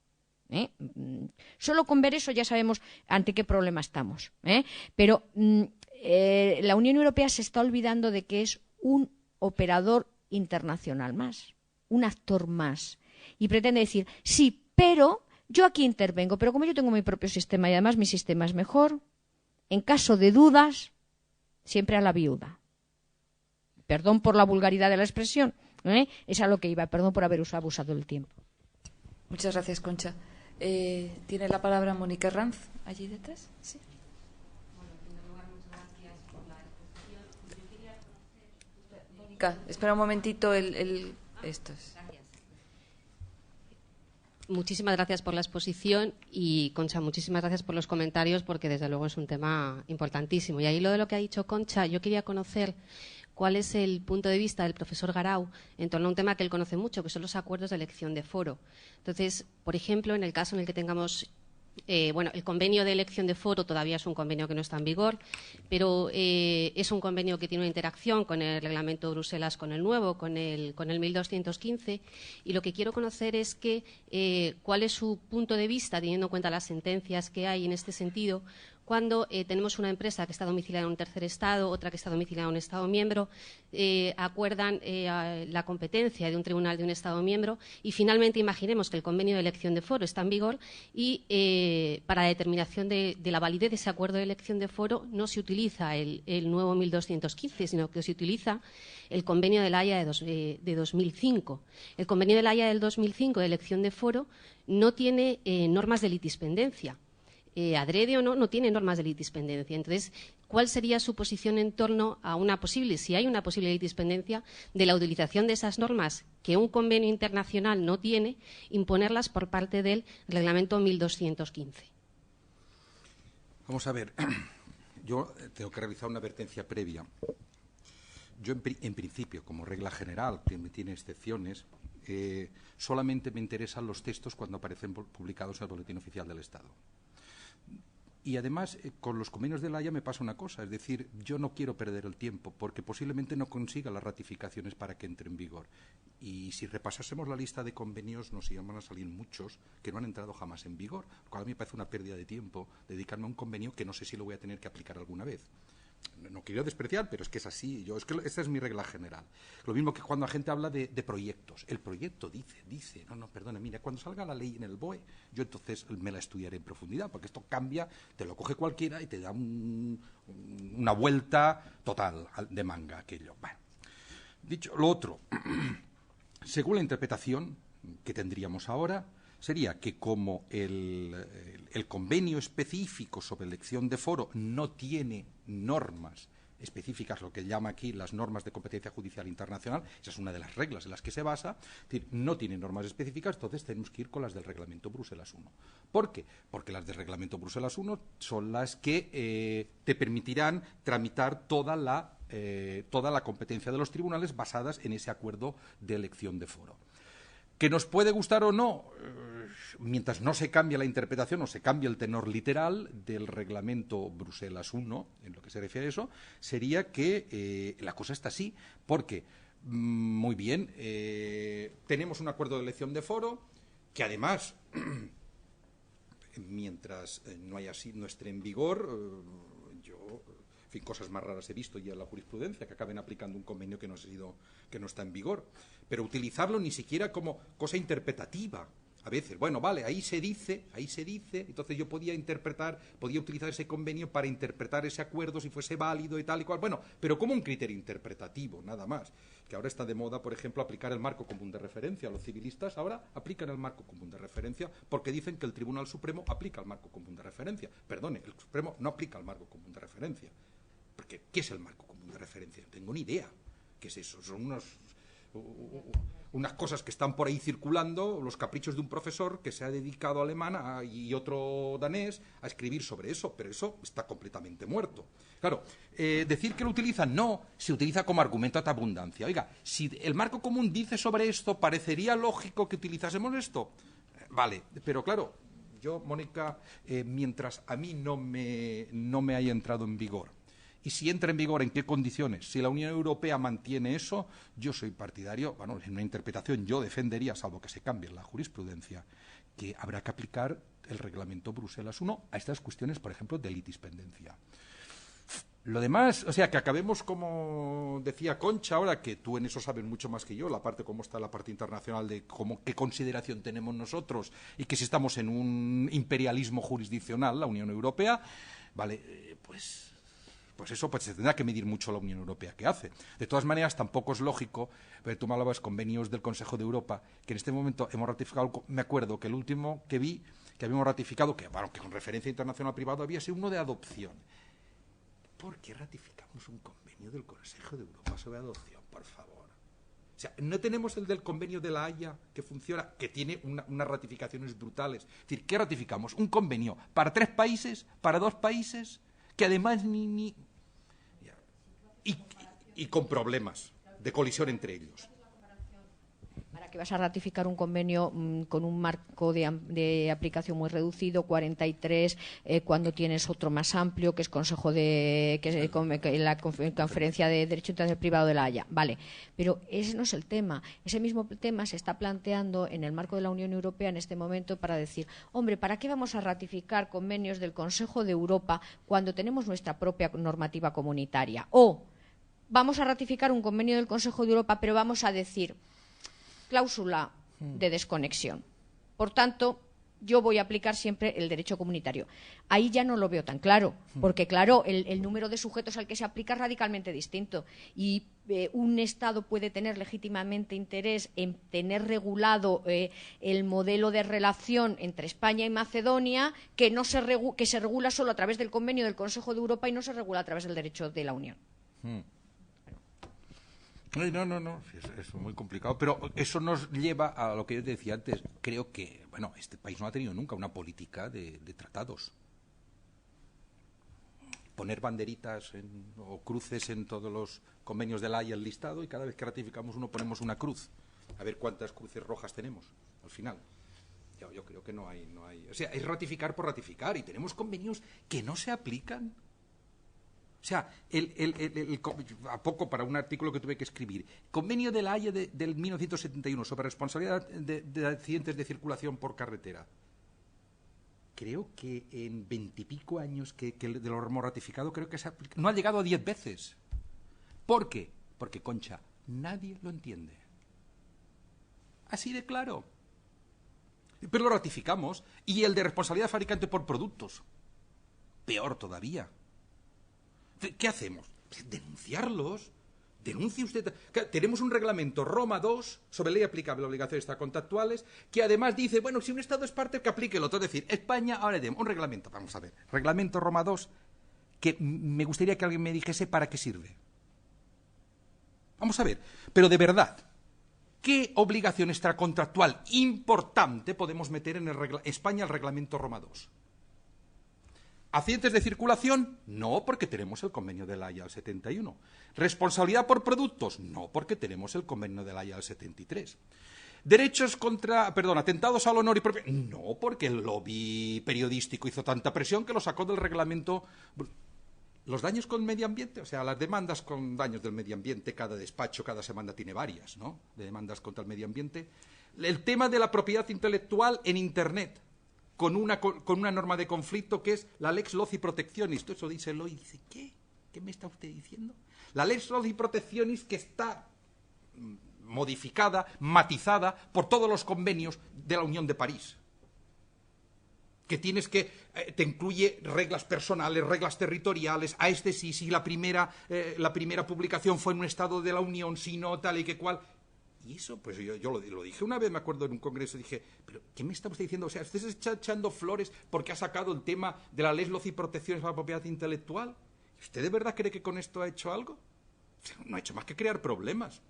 Solo con ver eso ya sabemos ante qué problema estamos. Pero la Unión Europea se está olvidando de que es un operador internacional más, un actor más. Y pretende decir, sí, pero yo aquí intervengo, pero como yo tengo mi propio sistema y además mi sistema es mejor, en caso de dudas, siempre a la viuda. Perdón por la vulgaridad de la expresión, es a lo que iba, perdón por haber abusado del tiempo. Muchas gracias, Concha. ¿Tiene la palabra Mónica Ranz, allí detrás? Sí. Bueno, en primer lugar, muchas gracias por la exposición. Yo quería conocer... Mónica, espera un momentito, esto es. Gracias. Muchísimas gracias por la exposición y, Concha, muchísimas gracias por los comentarios porque, desde luego, es un tema importantísimo. Y ahí lo de lo que ha dicho Concha, yo quería conocer cuál es el punto de vista del profesor Garau en torno a un tema que él conoce mucho, que son los acuerdos de elección de foro. Entonces, por ejemplo, en el caso en el que tengamos el convenio de elección de foro todavía es un convenio que no está en vigor, pero es un convenio que tiene una interacción con el reglamento de Bruselas, con el nuevo, con el 1215, y lo que quiero conocer es cuál es su punto de vista, teniendo en cuenta las sentencias que hay en este sentido, cuando tenemos una empresa que está domiciliada en un tercer Estado, otra que está domiciliada en un Estado miembro, acuerdan la competencia de un tribunal de un Estado miembro y finalmente imaginemos que el convenio de elección de foro está en vigor y para la determinación de la validez de ese acuerdo de elección de foro no se utiliza el nuevo 1215, sino que se utiliza el convenio de La Haya de 2005. El convenio de La Haya del 2005 de elección de foro no tiene normas de litispendencia. Adrede o no tiene normas de litispendencia. Entonces, ¿cuál sería su posición en torno a si hay una posible litispendencia, de la utilización de esas normas que un convenio internacional no tiene, imponerlas por parte del reglamento 1215? Vamos a ver, yo tengo que realizar una advertencia previa. Yo, en principio, como regla general, que tiene excepciones, solamente me interesan los textos cuando aparecen publicados en el Boletín Oficial del Estado. Y además, con los convenios de la Haya me pasa una cosa, es decir, yo no quiero perder el tiempo, porque posiblemente no consiga las ratificaciones para que entre en vigor. Y si repasásemos la lista de convenios, nos iban a salir muchos que no han entrado jamás en vigor, lo cual a mí me parece una pérdida de tiempo dedicarme a un convenio que no sé si lo voy a tener que aplicar alguna vez. No quiero despreciar, pero es que es así. Esa es mi regla general. Lo mismo que cuando la gente habla de proyectos. El proyecto dice, no, perdona, mira, cuando salga la ley en el BOE, yo entonces me la estudiaré en profundidad, porque esto cambia, te lo coge cualquiera y te da una vuelta total de manga aquello. Bueno, dicho lo otro, según la interpretación que tendríamos ahora, sería que como el convenio específico sobre elección de foro no tiene normas específicas, lo que llama aquí las normas de competencia judicial internacional, esa es una de las reglas en las que se basa, es decir, no tiene normas específicas, entonces tenemos que ir con las del Reglamento Bruselas I. ¿Por qué? Porque las del Reglamento Bruselas I son las que te permitirán tramitar toda la competencia de los tribunales basadas en ese acuerdo de elección de foro. ¿Que nos puede gustar o no? Mientras no se cambie la interpretación o se cambie el tenor literal del reglamento Bruselas I, en lo que se refiere a eso, sería que la cosa está así, porque, muy bien, tenemos un acuerdo de elección de foro, que además, mientras no esté en vigor, en fin, cosas más raras he visto ya en la jurisprudencia, que acaben aplicando un convenio que no está en vigor. Pero utilizarlo ni siquiera como cosa interpretativa. A veces, bueno, vale, ahí se dice, entonces yo podía utilizar ese convenio para interpretar ese acuerdo si fuese válido y tal y cual. Bueno, pero como un criterio interpretativo, nada más. Que ahora está de moda, por ejemplo, aplicar el marco común de referencia. Los civilistas ahora aplican el marco común de referencia porque dicen que el Tribunal Supremo aplica el marco común de referencia. Perdone, el Supremo no aplica el marco común de referencia. Porque, ¿qué es el marco común de referencia? No tengo ni idea. ¿Qué es eso? Son unas cosas que están por ahí circulando, los caprichos de un profesor que se ha dedicado alemán y otro danés a escribir sobre eso, pero eso está completamente muerto. Claro, decir que lo utilizan, no, se utiliza como argumento ad abundancia. Oiga, si el marco común dice sobre esto, ¿parecería lógico que utilizásemos esto? Vale, pero claro, yo, Mónica, mientras a mí no me haya entrado en vigor, y si entra en vigor, ¿en qué condiciones? Si la Unión Europea mantiene eso, yo soy partidario, bueno, en una interpretación yo defendería, salvo que se cambie la jurisprudencia, que habrá que aplicar el reglamento Bruselas I a estas cuestiones, por ejemplo, de litispendencia. Lo demás, o sea, que acabemos como decía Concha ahora, que tú en eso sabes mucho más que yo, la parte cómo está la parte internacional de qué consideración tenemos nosotros y que si estamos en un imperialismo jurisdiccional, la Unión Europea, vale, pues eso se tendrá que medir mucho la Unión Europea que hace. De todas maneras, tampoco es lógico, pero tú me hablabas convenios del Consejo de Europa, que en este momento hemos ratificado, me acuerdo que el último que vi, que habíamos ratificado, que con referencia internacional privada, había sido uno de adopción. ¿Por qué ratificamos un convenio del Consejo de Europa sobre adopción, por favor? O sea, no tenemos el del convenio de la Haya, que funciona, que tiene unas ratificaciones brutales. Es decir, ¿qué ratificamos? ¿Un convenio para 3 países, para 2 países? Que además y con problemas de colisión entre ellos. ¿Para qué vas a ratificar un convenio con un marco de aplicación muy reducido, 43, cuando tienes otro más amplio, que es la Conferencia de Derecho Internacional Privado de la Haya? Vale, pero ese no es el tema. Ese mismo tema se está planteando en el marco de la Unión Europea en este momento para decir, hombre, ¿para qué vamos a ratificar convenios del Consejo de Europa cuando tenemos nuestra propia normativa comunitaria? O vamos a ratificar un convenio del Consejo de Europa, pero vamos a decir cláusula de desconexión. Por tanto, yo voy a aplicar siempre el derecho comunitario. Ahí ya no lo veo tan claro, porque, claro, el número de sujetos al que se aplica es radicalmente distinto. Y un Estado puede tener legítimamente interés en tener regulado el modelo de relación entre España y Macedonia, que se regula solo a través del convenio del Consejo de Europa y no se regula a través del derecho de la Unión. No, es muy complicado, pero eso nos lleva a lo que yo te decía antes. Creo que, bueno, este país no ha tenido nunca una política de tratados. Poner banderitas o cruces en todos los convenios de la Haya, el listado, y cada vez que ratificamos uno ponemos una cruz. A ver cuántas cruces rojas tenemos al final. Yo creo que no hay... O sea, es ratificar por ratificar y tenemos convenios que no se aplican. O sea, a poco para un artículo que tuve que escribir, convenio de La Haya del 1971 sobre responsabilidad de accidentes de circulación por carretera. Creo que en 20 y pico años que lo hemos ratificado, creo que no ha llegado a 10 veces. ¿Por qué? Porque, Concha, nadie lo entiende. Así de claro. Pero lo ratificamos. Y el de responsabilidad fabricante por productos. Peor todavía. ¿Qué hacemos? Denunciarlos. Denuncie usted. Tenemos un reglamento Roma II sobre ley aplicable a obligaciones extracontractuales que además dice, bueno, si un Estado es parte, que aplique el otro. Es decir, España, ahora tenemos un reglamento. Vamos a ver. Reglamento Roma II que me gustaría que alguien me dijese para qué sirve. Vamos a ver. Pero de verdad, ¿qué obligación extracontractual importante podemos meter en España el reglamento Roma II? ¿Accidentes de circulación? No, porque tenemos el convenio de La Haya del 71. ¿Responsabilidad por productos? No, porque tenemos el convenio de La Haya del 73. ¿Atentados al honor y propiedad? No, porque el lobby periodístico hizo tanta presión que lo sacó del reglamento. Los daños con el medio ambiente, o sea, las demandas con daños del medio ambiente, cada despacho, cada semana tiene varias, ¿no?, de demandas contra el medio ambiente. El tema de la propiedad intelectual en Internet, con una norma de conflicto que es la Lex Loci Protectionis. Eso dice Eloy, dice, ¿qué? ¿Qué me está usted diciendo? La Lex Loci Protectionis que está modificada, matizada por todos los convenios de la Unión de París. Que te incluye reglas personales, reglas territoriales, a si la primera publicación fue en un estado de la Unión, si no, tal y que cual. Y eso, pues yo lo dije una vez, me acuerdo, en un congreso, dije, ¿pero qué me está usted diciendo? O sea, ¿usted se está echando flores porque ha sacado el tema de la ley Loci y protecciones a la propiedad intelectual? ¿Usted de verdad cree que con esto ha hecho algo? O sea, no ha hecho más que crear problemas.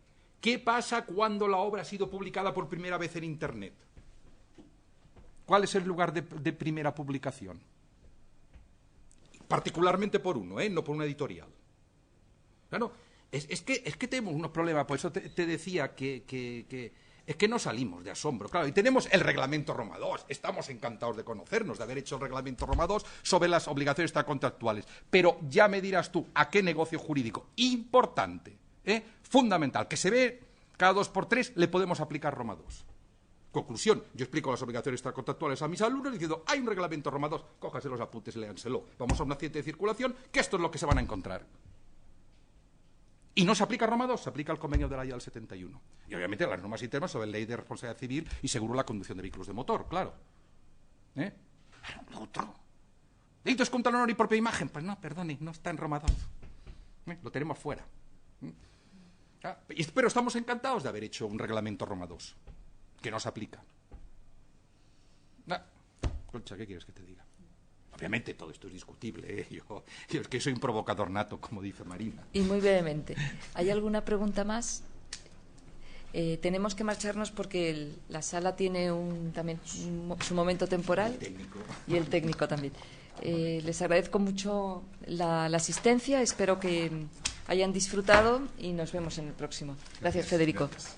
¿Qué pasa cuando la obra ha sido publicada por primera vez en Internet? ¿Cuál es el lugar de primera publicación? Particularmente por uno, no por una editorial. Claro, es que tenemos unos problemas, por eso te decía que es que no salimos de asombro. Claro, y tenemos el reglamento Roma II, estamos encantados de conocernos, de haber hecho el reglamento Roma II sobre las obligaciones extracontractuales. Pero ya me dirás tú, ¿a qué negocio jurídico importante, fundamental, que se ve cada 2 por 3, le podemos aplicar Roma II? Conclusión, yo explico las obligaciones extracontractuales a mis alumnos diciendo, hay un reglamento Roma II, cójase los apuntes y léanselo. Vamos a un accidente de circulación, que esto es lo que se van a encontrar. Y no se aplica Roma II, se aplica el convenio de La Haya del 71. Y obviamente las normas internas sobre ley de responsabilidad civil y seguro la conducción de vehículos de motor, claro. Lo otro. ¿Delitos contra el honor y propia imagen? Pues no, perdone, no está en Roma II. Lo tenemos fuera. Pero estamos encantados de haber hecho un reglamento Roma II. Que no se aplica. Concha, ¿qué quieres que te diga? Obviamente todo esto es discutible, Yo es que soy un provocador nato, como dice Marina. Y muy brevemente, ¿hay alguna pregunta más? Tenemos que marcharnos porque la sala tiene también su momento temporal. Y el técnico también. Les agradezco mucho la asistencia, espero que hayan disfrutado y nos vemos en el próximo. Gracias, Federico. Gracias.